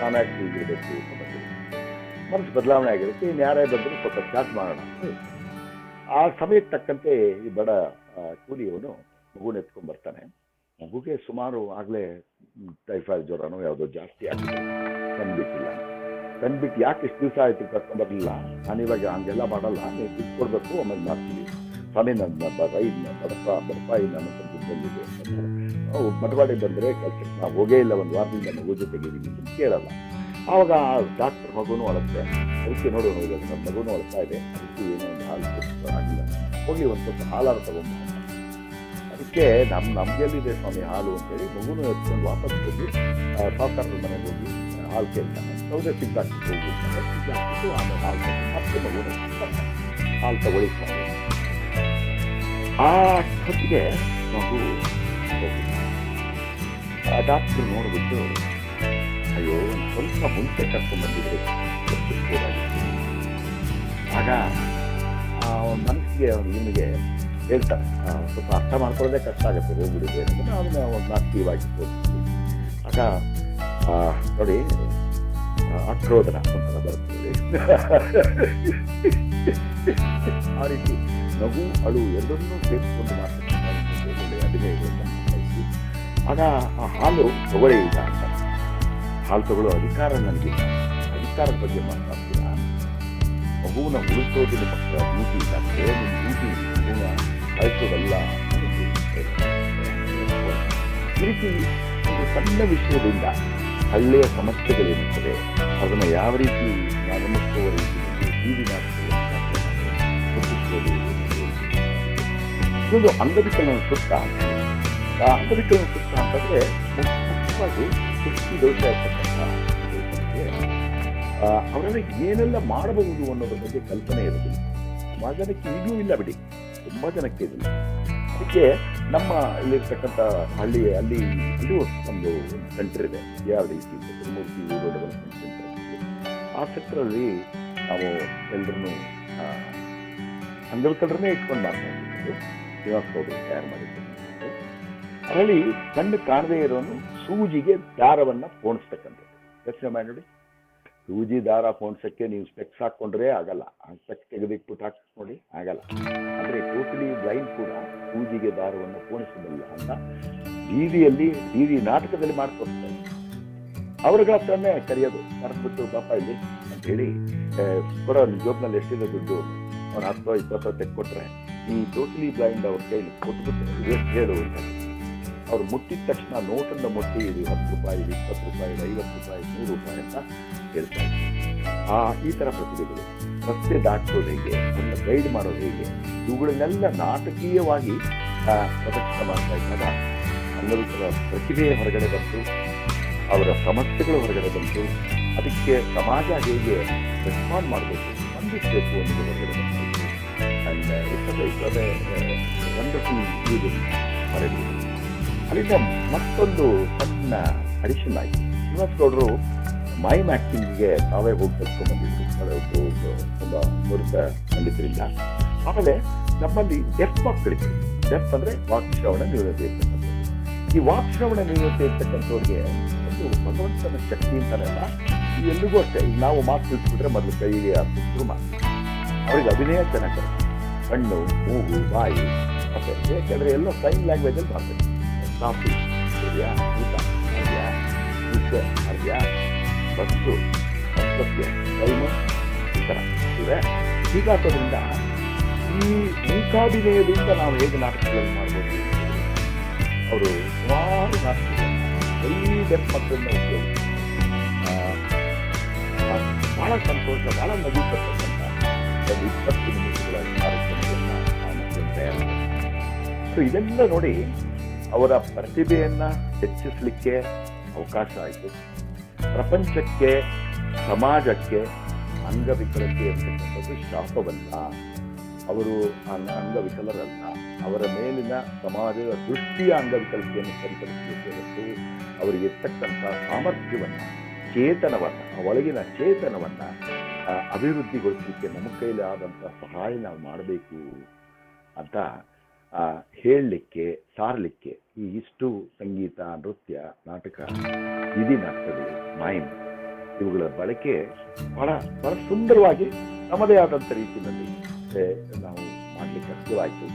ನಾನಾಗಿ ಇರಬೇಕು, ಮನಸ್ಸು ಬದಲಾವಣೆ ಆಗಿರುತ್ತೆ. ಇನ್ನು ಯಾರೇ ಬಂದರೂ ಸ್ವಲ್ಪ ಚಾಟ್ ಮಾಡೋಣ. ಆ ಸಮಯಕ್ಕೆ ತಕ್ಕಂತೆ ಈ ಬಡ ಕೂಲಿಯವನು ಮಗುನ ಎತ್ಕೊಂಡ್ ಬರ್ತಾನೆ. ಮಗುಗೆ ಸುಮಾರು ಆಗಲೇ ಟೈಫಾಯ್ಡ್ ಜ್ವರನೋ ಯಾವುದೋ ಜಾಸ್ತಿ ಆಗಿದೆ, ತಂದ್ಬಿಟ್ಟಿಲ್ಲ. ತಂದ್ಬಿಟ್ಟು ಯಾಕೆ ಇಷ್ಟು ದಿವಸ ಆಯ್ತು ಕರ್ಕೊಂಡ್ಬರ್ಲಿಲ್ಲ, ನಾನು ಇವಾಗ ಹಂಗೆಲ್ಲ ಮಾಡಲ್ಲ, ನೀವು ದುಡ್ಡು ಕೊಡಬೇಕು, ಆಮೇಲೆ ಮಾಡ್ತೀವಿ. ಸ್ವಾಮಿ ನನ್ನ ಬಡಪಾಯಿ ನನ್ನ ದುಡ್ಡು ಬಂದಿದೆ. ಮಟವಾಡಿ ಬಂದರೆ ಕೆಲಸಕ್ಕೆ ನಾವು ಹೋಗೇ ಇಲ್ಲ, ಒಂದು ವಾರದಿಂದ ಮಗು ಜೊತೆಗೆ ಕೇಳಲ್ಲ. ಆವಾಗ ಡಾಕ್ಟರ್ ಮಗುನೂ ಅಳತ್ತೆ, ಅದಕ್ಕೆ ನೋಡು ನನ್ನ ಮಗುನೂ ಅಳ್ತಾ ಇದೆ, ಅದಕ್ಕೆ ಏನೋ ಒಂದು ಹಾಲು ಕೊಟ್ಟು ಆಗಿಲ್ಲ, ಹೋಗಿ ಒಂದು ಸ್ವಲ್ಪ ಹಾಲಾರು ತಗೊಂಡು. ಅದಕ್ಕೆ ನಮ್ಗೆಲ್ಲಿದೆ ಸ್ವಾಮಿ ಹಾಲು ಅಂತೇಳಿ ಮಗುನೂ ಎತ್ಕೊಂಡು ವಾಪಸ್ ಹೋಗಿ ಸಾವುಕಾರರ ಮನೆಗೆ ಹೋಗಿ ಹಾಲು ಕೇಳ್ತಾನೆ. ಸೌದೆ ಸಿಗ್ದಾಕ್ಬಿಟ್ಟು ಹೋಗಿ ಸಿಗ್ದಾಕ್ಬಿಟ್ಟು ಆಮೇಲೆ ಹಾಲು ಮತ್ತೆ ಮಗುನ ಹಾಲು ತಗೊಳ್ಳಿ ಸ್ವಾಮಿ. ಆ ಹೊತ್ತಿಗೆ ಮಗು ಡಾಕ್ಟರ್ ನೋಡ್ಬಿಟ್ಟು, ಅಯ್ಯೋ ಸ್ವಲ್ಪ ಮುಂಚೆ ಕರ್ಕೊಂಡು ಬಂದಿದ್ರೆ ಆಗ ಮನಸ್ಸಿಗೆ ನಿಮಗೆ ಹೇಳ್ತಾರೆ, ಸ್ವಲ್ಪ ಅರ್ಥ ಮಾಡ್ಕೊಳ್ಳೋದೇ ಕಷ್ಟ ಆಗುತ್ತೆ, ಹೋಗ್ಬಿಡಿದೆ ಅಂತ ಅವನ್ನ ಒಂದು ಆಕ್ಟಿವಾಗಿ ತೋರಿಸ್ತೀವಿ. ಆಗ ನೋಡಿ ಅಕ್ರೋಧನ ಅಂತ ಬರ್ತದೆ. ಆ ರೀತಿ ನಗು ಅಳು ಎರಡನ್ನೂ ಸೇರಿಸಿಕೊಂಡು ಮಾಡ್ತಕ್ಕಂಥ ಅಭಿನಯಗಳು. ಆಗ ಆ ಹಾಲು ತಗೊಳ್ಳಿ ಈಗ ಅಂತ, ಹಾಲು ತಗೊಳ್ಳೋ ಅಧಿಕಾರ ನನಗಿಲ್ಲ, ಅಧಿಕಾರದ ಬಗ್ಗೆ ಮಾತಾಡ್ತೀರಾ, ಮಗುವನ್ನ ಉಳಿಸೋದು ನಿಮ್ಮ ಡ್ಯೂಟಿ ಇಲ್ಲ, ನಿಮ್ಮ ಡ್ಯೂಟಿ ಮಗುವನ್ನ ಕಳಿಸೋದಲ್ಲ. ಈ ರೀತಿ ಒಂದು ಸಣ್ಣ ವಿಷಯದಿಂದ ಹಳ್ಳಿಯ ಸಮಸ್ಯೆಗಳೇನಿರ್ತದೆ ಅದನ್ನು ಯಾವ ರೀತಿ ನಾವು ಮುಟ್ಟುವ ರೀತಿಯಲ್ಲಿ ಬೀದಿ ಇದೊಂದು ಅಂಗವಿಕಲನ ಸುತ್ತ. ಆ ಅಂಗವಿಕಲನ ಸುತ್ತ ಅಂತಂದ್ರೆ ಮುಖ್ಯವಾಗಿ ದೃಷ್ಟಿ ದೋಷ ಇರ್ತಕ್ಕಂಥ ಅವರಲ್ಲಿ ಏನೆಲ್ಲ ಮಾಡಬಹುದು ಅನ್ನೋದ್ರ ಬಗ್ಗೆ ಕಲ್ಪನೆ ಇರೋದಿಲ್ಲ. ತುಂಬಾ ಜನಕ್ಕೆ ಈಗಲೂ ಇಲ್ಲ ಬಿಡಿ, ತುಂಬಾ ಜನಕ್ಕೆ ಇದಿಲ್ಲ. ಅದಕ್ಕೆ ನಮ್ಮ ಇಲ್ಲಿರ್ತಕ್ಕಂಥ ಅಲ್ಲಿ ಒಂದು ಸೆಂಟರ್ ಇದೆ, ಯಾವ ರೀತಿ ಮೂರ್ತಿ ಡೆವಲಪ್ಮೆಂಟ್ ಸೆಂಟರ್. ಆ ಸೆಂಟರಲ್ಲಿ ನಾವು ಎಲ್ಲರನ್ನೂ ಅಂಗವಿಕಲರನ್ನೇ ಇಟ್ಕೊಂಡು ಮಾಡ್ತಾ ಇದ್ದೀವಿ. ಶ್ರೀನಿವಾಸ ಗೌಡರು ತಯಾರು ಮಾಡಿದ್ದೀವಿ. ಅದರಲ್ಲಿ ಕಣ್ಣು ಕಾಣದೇ ಇರೋನು ಸೂಜಿಗೆ ದಾರವನ್ನು ಪೋಣಿಸ್ತಕ್ಕಂಥದ್ದು. ಯೋಚನೆ ಮಾಡಿ ನೋಡಿ, ಸೂಜಿ ದಾರ ಪೋಣಿಸಕ್ಕೆ ನೀವು ಸ್ಪೆಕ್ಸ್ ಹಾಕ್ಕೊಂಡ್ರೆ ಆಗಲ್ಲ. ಆ ಸ್ಪೆಕ್ಸ್ ತೆಗೆದಿಟ್ಬಿಟ್ಟು ಹಾಕಿ ನೋಡಿ ಆಗಲ್ಲ. ಆದರೆ ಟೋಟಲಿ ಬ್ಲೈಂಡ್ ಕೂಡ ಸೂಜಿಗೆ ದಾರವನ್ನು ಪೋಣಿಸಬಲ್ಲ ಅಂತ ಟಿವಿ ನಾಟಕದಲ್ಲಿ ಮಾಡ್ಕೊಡ್ತಾರೆ. ಅವ್ರಿಗೆ ಹತ್ರನೇ ಕರೆಯೋದು, ಕರೆದ್ಬಿಟ್ಟು ಪಾಪ ಇಲ್ಲಿ ಅಂತ ಹೇಳಿ ಕೊಡೋ ಜೋಬ್ನಲ್ಲಿ ಎಷ್ಟಿದೆ ದುಡ್ಡು, ಅವ್ನು 10-20 ತೆಗೆದುಕೊಟ್ರೆ ಈ ಟೋಟಲಿ ಬ್ಲೈಂಡ್ ಅವ್ರ ಕೈಲಿ ಕೊಟ್ಬಿಟ್ಟು ಎಷ್ಟು ಹೇಳು ಅಂತ. ಅವ್ರು ಮುಟ್ಟಿದ ತಕ್ಷಣ ನೋಟನ್ನು ಮುಟ್ಟಿ ಇದು 10 ರೂಪಾಯಿ, 20 ರೂಪಾಯಿ, 50 ರೂಪಾಯಿ, 100 ರೂಪಾಯಿ ಅಂತ ಹೇಳ್ತಾರೆ. ಈ ಥರ ಪ್ರತಿಭೆಗಳು ರಸ್ತೆ ದಾಟೋದು ಹೇಗೆ, ಅದನ್ನು ಗೈಡ್ ಮಾಡೋದು ಹೇಗೆ, ಇವುಗಳನ್ನೆಲ್ಲ ನಾಟಕೀಯವಾಗಿ ಪ್ರದರ್ಶನ ಮಾಡ್ತಾ ಇದ್ದಾಗ ಅಂಗವಿಕಲರ ಪ್ರತಿಭೆ ಹೊರಗಡೆ ಬಂತು, ಅವರ ಸಮಸ್ಯೆಗಳು ಹೊರಗಡೆ ಬಂತು, ಅದಕ್ಕೆ ಸಮಾಜ ಹೇಗೆ ರೆಸ್ಪಾಂಡ್ ಮಾಡಬೇಕು, ಸ್ಪಂದಿಸಬೇಕು ಅನ್ನೋದು ಹೊರಗಡೆ ಬಂತು. ಆ್ಯಂಡ್ ವಂಡರ್ಫುಲ್ ಇದು ಹೊರಗಡೆ. ಅಲ್ಲಿಂದ ಮತ್ತೊಂದು ಸಣ್ಣ ಅಡಿಷನ್ ಆಯಿತು. ಶ್ರೀನಿವಾಸ್ ಗೌಡರು ಮೈಮ್ ಆ್ಯಕ್ಟಿಂಗಿಗೆ ತಾವೇ ಹೋಗಿ ಕಲ್ತ್ಕೊಂಡ್ಬಂದಿದ್ರು ತುಂಬ ನುರಿತ ಖಂಡಿತರಿಂದ. ಆಮೇಲೆ ನಮ್ಮಲ್ಲಿ ಡೆಫ್ ಮಕ್ಕಳಿದ್ರು. ಡೆಫ್ ಅಂದರೆ ವಾಕ್ಶ್ರವಣ ನ್ಯೂನತೆ ಇರ್ತಕ್ಕಂಥದ್ದು. ಈ ವಾಕ್ಶ್ರವಣ ನ್ಯೂನತೆ ಇರ್ತಕ್ಕಂಥವ್ರಿಗೆ ಒಂದು ಭಗವಂತನ ಶಕ್ತಿ ಅಂತಾರಲ್ಲ, ಈ ಎಲ್ಲಿಗೂ ಅಷ್ಟೇ. ಈಗ ನಾವು ಮಾತು ತಿಳಿಸ್ಬಿಟ್ರೆ ಮೊದಲು ಕೈಗೆ ಶುರು ಮಾಡಿ ಅವ್ರಿಗೆ ಅಭಿನಯ ಚೆನ್ನಾಗಿ ಕಣ್ಣು, ಮೂಗು, ಬಾಯಿ, ಮತ್ತೆ ಯಾಕೆಂದರೆ ಎಲ್ಲ ಸೈನ್ ಲ್ಯಾಂಗ್ವೇಜಲ್ಲಿ ಮಾಡ್ತಾರೆ. ಕಾಫಿ ಇದೆಯಾ, ಊಟ ಇದೆಯಾ, ನಿದ್ದೆ ಇದೆಯಾ, ಬಸ್ಸು, ಸಸ್ಯ, ಟೈಮು, ಈ ಥರ ಇದೆ. ಹೀಗಾಕೋದ್ರಿಂದ ಈ ಮೂಕಾಭಿನಯದಿಂದ ನಾವು ಹೇಗೆ ನಾಟಕಗಳನ್ನು ಮಾಡ್ಬೋದು, ಅವರು ಸುಮಾರು ನಾಟಕಗಳನ್ನು ಡೆಫ್ ಮಕ್ಕಳನ್ನ ಉಪಯೋಗಿಸಿ ಬಹಳ ಸಂತೋಷ, ಬಹಳ ನಗು ಬರ್ತಕ್ಕಂಥ ಒಂದು 20 ನಿಮಿಷಗಳ ಕಾರ್ಯಕ್ರಮಗಳನ್ನು ಮಕ್ಕಳನ್ನು ತಯಾರು ಮಾಡ್ತಾರೆ. ಸೊ ಇದೆಲ್ಲ ನೋಡಿ ಅವರ ಪ್ರತಿಭೆಯನ್ನು ಹೆಚ್ಚಿಸಲಿಕ್ಕೆ ಅವಕಾಶ ಆಯಿತು. ಪ್ರಪಂಚಕ್ಕೆ, ಸಮಾಜಕ್ಕೆ ಅಂಗವಿಕಲತೆ ಅಂತಕ್ಕಂಥದ್ದು ಶಾಪವಲ್ಲ. ಅವರು ಅಂಗವಿಕಲರಲ್ಲ. ಅವರ ಮೇಲಿನ ಸಮಾಜದ ದೃಷ್ಟಿಯ ಅಂಗವಿಕಲತೆಯನ್ನು ಸರಿಪಡಿಸಲಿಕ್ಕೆ ಮತ್ತು ಅವರಿಗಿರ್ತಕ್ಕಂಥ ಸಾಮರ್ಥ್ಯವನ್ನು, ಚೇತನವನ್ನು, ಒಳಗಿನ ಚೇತನವನ್ನು ಅಭಿವೃದ್ಧಿಗೊಳಿಸಲಿಕ್ಕೆ ನಮ್ಮ ಕೈಲಿ ಆದಂಥ ಸಹಾಯ ನಾವು ಮಾಡಬೇಕು ಅಂತ ಹೇಳಲಿಕ್ಕೆ, ಸಾರಲಿಕ್ಕೆ ಈ ಇಷ್ಟು ಸಂಗೀತ, ನೃತ್ಯ, ನಾಟಕ, ಬೀದಿ ನಾಟಕಗಳು, ಮೈಮ್ ಇವುಗಳ ಬಳಕೆ ಬಹಳ ಬಹಳ ಸುಂದರವಾಗಿ ನಮ್ಮದೇ ಆದಂಥ ರೀತಿಯಲ್ಲಿ ನಾವು ಮಾಡಲಿಕ್ಕೆ ಅರ್ಥವಾಯಿತು.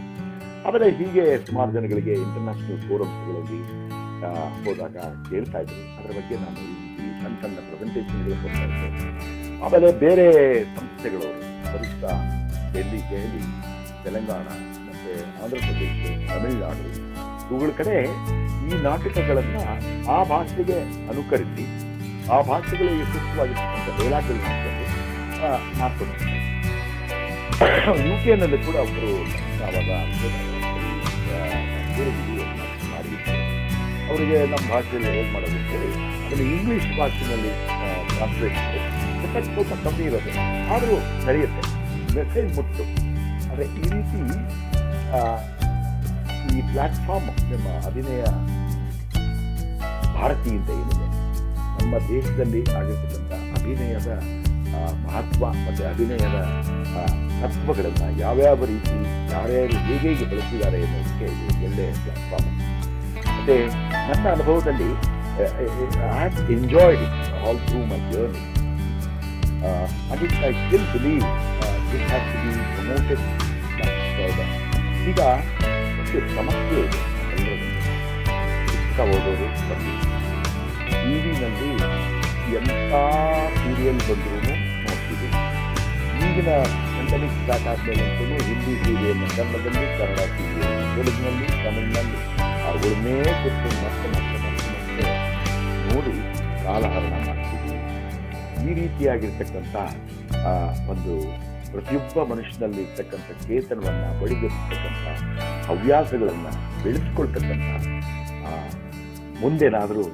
ಆಮೇಲೆ ಹೀಗೆ ಸುಮಾರು ಜನಗಳಿಗೆ ಇಂಟರ್ನ್ಯಾಷನಲ್ ಫೋರಮ್ಸ್ಗಳಲ್ಲಿ ಹೋದಾಗ ಕೇಳ್ತಾ ಇದ್ರು. ಅದರ ಬಗ್ಗೆ ನಾನು ಈ ಸಣ್ಣ ಸಣ್ಣ ಪ್ರೆಸೆಂಟೇಷನ್ಗಳು ಕೊಡ್ತಾ ಇದ್ದೆ. ಆಮೇಲೆ ಬೇರೆ ಸಂಸ್ಥೆಗಳವರು ಒರಿಸ್ಸಾ, ದೆಹಲಿ, ತೆಲಂಗಾಣ, ಮತ್ತು ಆಂಧ್ರ ಪ್ರದೇಶ, ತಮಿಳುನಾಡು ಇವುಗಳ ಕಡೆ ಈ ನಾಟಕಗಳನ್ನು ಆ ಭಾಷೆಗೆ ಅನುಕರಿಸಿ, ಆ ಭಾಷೆಗಳಿಗೆ ಸೂಕ್ತವಾಗಿರ್ತಕ್ಕಂಥ ಡೈಲಾಗ್ಗಳು ಮಾಡ್ಕೊಂಡು UK ಕೂಡ ಒಬ್ಬರು ಆವಾಗ ಮಾಡಿ ಅವರಿಗೆ ನಮ್ಮ ಭಾಷೆಯಲ್ಲಿ ಹೇಗೆ ಮಾಡೋದು ಅಂತೇಳಿ ಅದನ್ನು ಇಂಗ್ಲೀಷ್ ಭಾಷೆಯಲ್ಲಿ ಟ್ರಾನ್ಸ್ಲೇಟ್ ಮಾಡಿ ಸ್ವಲ್ಪ ಕಮ್ಮಿ ಇರುತ್ತೆ, ಆದರೂ ನಡೆಯುತ್ತೆ, ಮೆಸೇಜ್ ಮುಟ್ಟು. ಆದರೆ ಈ ರೀತಿ ಈ ಪ್ಲಾಟ್ಫಾರ್ಮ್ ನಮ್ಮ ಅಭಿನಯ ಭಾರತಿ ಅಂತ ಏನಿದೆ, ನಮ್ಮ ದೇಶದಲ್ಲಿ ಆಗಿರ್ತಕ್ಕಂಥ ಅಭಿನಯದ ಮಹತ್ವ ಮತ್ತು ಅಭಿನಯದ ತತ್ವಗಳನ್ನು ಯಾವ್ಯಾವ ರೀತಿ ಯಾರ್ಯಾರು ಹೇಗೆ ಬಳಸಿದ್ದಾರೆ ಅನ್ನೋದಕ್ಕೆ ಇದು ಒಳ್ಳೆಯ ಪ್ಲಾಟ್ಫಾರ್ಮ್. ಮತ್ತು ನನ್ನ ಅನುಭವದಲ್ಲಿ I have enjoyed it all through my journey. I still believe this has to be promoted. ಈಗ ಒಂದು ಸಮಸ್ಯೆ ಇದೆ ಎಲ್ಲರಲ್ಲಿ. ಪುಸ್ತಕ ಓದೋದು ಕಮ್ಮಿ, ಟಿವಿನಲ್ಲಿ ಎಂಥ ಸೀರಿಯಲ್ ಬಂದರೂ ನೋಡ್ತೀವಿ. ಈಗಿನ ಪೆಂಡಮಿಕ್ ಸ್ಟಾರ್ಟ್ ಆದಮೇಲಂತೂ ಹಿಂದಿ ಸೀರಿಯಲ್, ಕನ್ನಡದಲ್ಲಿ ಕನ್ನಡ ಸೀರಿಯಲ್, ತೆಲುಗಿನಲ್ಲಿ, ತಮಿಳಿನಲ್ಲಿ ಅವುಗಳನ್ನೇ ಕೊಟ್ಟು ಮತ್ತೆ ನೋಡಿ ಕಾಲಹರಣ ಮಾಡ್ತೀವಿ. ಈ ರೀತಿಯಾಗಿರ್ತಕ್ಕಂಥ ಒಂದು ಪ್ರತಿಯೊಬ್ಬ ಮನುಷ್ಯನಲ್ಲಿ ಇರ್ತಕ್ಕಂಥ ಚೇತನವನ್ನು ಬಡಿದಿರ್ತಕ್ಕಂಥ ಹವ್ಯಾಸಗಳನ್ನು ಬೆಳೆಸ್ಕೊಳ್ತಕ್ಕಂಥ ಮುಂದೇನಾದರೂ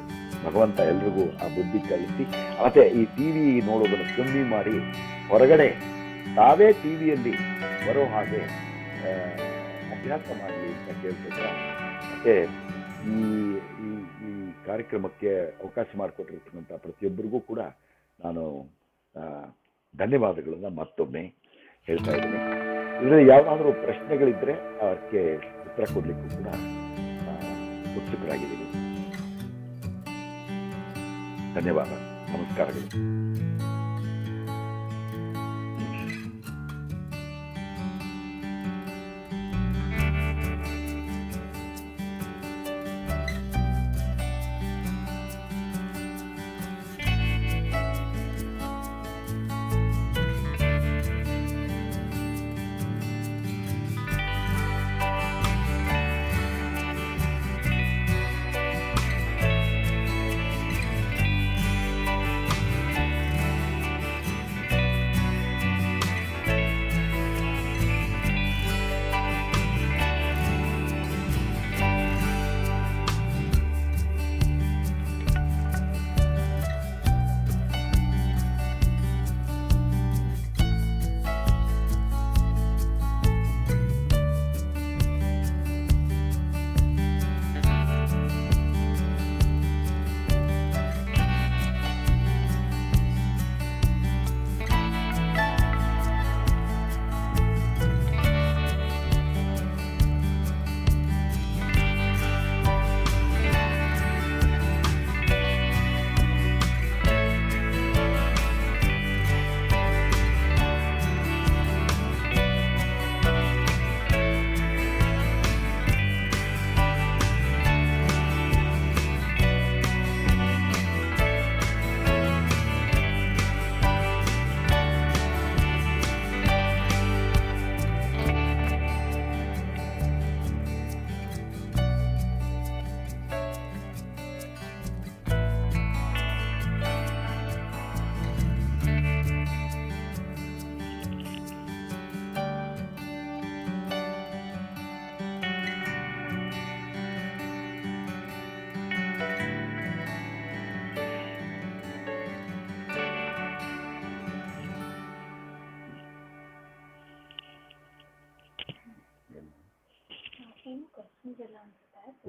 ಭಗವಂತ ಎಲ್ರಿಗೂ ಆ ಬುದ್ಧಿ ಕಲಿಸಿ, ಮತ್ತೆ ಈ ಟಿವಿ ನೋಡೋದನ್ನು ಕಮ್ಮಿ ಮಾಡಿ ಹೊರಗಡೆ ತಾವೇ ಟಿವಿಯಲ್ಲಿ ಬರೋ ಹಾಗೆ ಅಭ್ಯಾಸ ಮಾಡಲಿ ಅಂತ ಕೇಳ್ತಿದ್ದ. ಮತ್ತೆ ಈ ಈ ಕಾರ್ಯಕ್ರಮಕ್ಕೆ ಅವಕಾಶ ಮಾಡಿಕೊಟ್ಟಿರ್ತಕ್ಕಂಥ ಪ್ರತಿಯೊಬ್ಬರಿಗೂ ಕೂಡ ನಾನು ಧನ್ಯವಾದಗಳನ್ನು ಮತ್ತೊಮ್ಮೆ ಹೇಳ್ತಾ ಇದ್ದೀನಿ. ಇದರಲ್ಲಿ ಯಾವುದಾದ್ರೂ ಪ್ರಶ್ನೆಗಳಿದ್ದರೆ ಅದಕ್ಕೆ ಉತ್ತರ ಕೊಡಲಿಕ್ಕೂ ಕೂಡ ಉತ್ಸುಕರಾಗಿದ್ದೀನಿ. ಧನ್ಯವಾದ, ನಮಸ್ಕಾರಗಳು.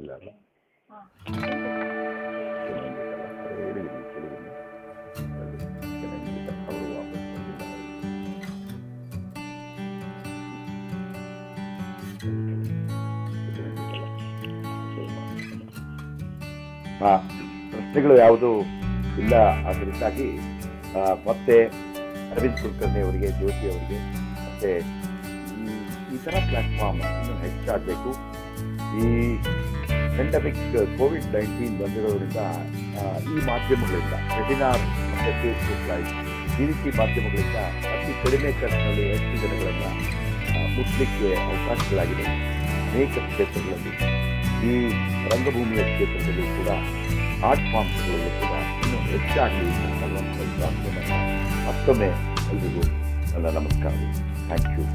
ಇಲ್ಲ ಅಲ್ಲ ಹಾ. ಹೇಳಿದ್ದೀನಿ ಕೇಳಿದ್ದೀನಿ ಅವರು ವಾಪಸ್ ಬಂದಿಲ್ಲ ಪ್ರಶ್ನೆಗಳು ಯಾವುದೂ ಇಲ್ಲ. ಅದರಿಂದಾಗಿ ಮತ್ತೆ ಅರವಿಂದ್ ಕುಲಕರ್ಣಿ ಅವರಿಗೆ, ಜ್ಯೋತಿ ಅವರಿಗೆ ಮತ್ತೆ ಈ ಥರ ಪ್ಲಾಟ್ಫಾರ್ಮ್ ಇನ್ನೂ ಹೆಚ್ಚಾಗಬೇಕು. ಈ ಪೆಂಡಮಿಕ್ COVID-19 ಬಂದಿರೋದ್ರಿಂದ ಈ ಮಾಧ್ಯಮಗಳಿಂದ ವೆಬಿನಾರ್ ಮತ್ತು ಫೇಸ್ಬುಕ್ ಲೈವ್ ಈ ರೀತಿ ಮಾಧ್ಯಮಗಳಿಂದ ಅತಿ ಕಡಿಮೆ ಖರ್ಚಿನಲ್ಲಿ ಹೆಚ್ಚು ಜನಗಳನ್ನು ಮುಟ್ಲಿಕ್ಕೆ ಅವಕಾಶಗಳಾಗಿದೆ. ಅನೇಕ ಕ್ಷೇತ್ರಗಳಲ್ಲಿ ಈ ರಂಗಭೂಮಿಯ ಕ್ಷೇತ್ರದಲ್ಲಿ ಕೂಡ ಆರ್ಟ್ ಫಾರ್ಮ್ಸ್ಗಳಲ್ಲೂ ಕೂಡ ಇನ್ನೂ ಹೆಚ್ಚಾಗಲಿ ಅನ್ನುವಂಥ ಪ್ರಾರ್ಥನೆಯನ್ನು ಮತ್ತೊಮ್ಮೆ ಎಲ್ರಿಗೂ ನನ್ನ ನಮಸ್ಕಾರಗಳು. Thank you.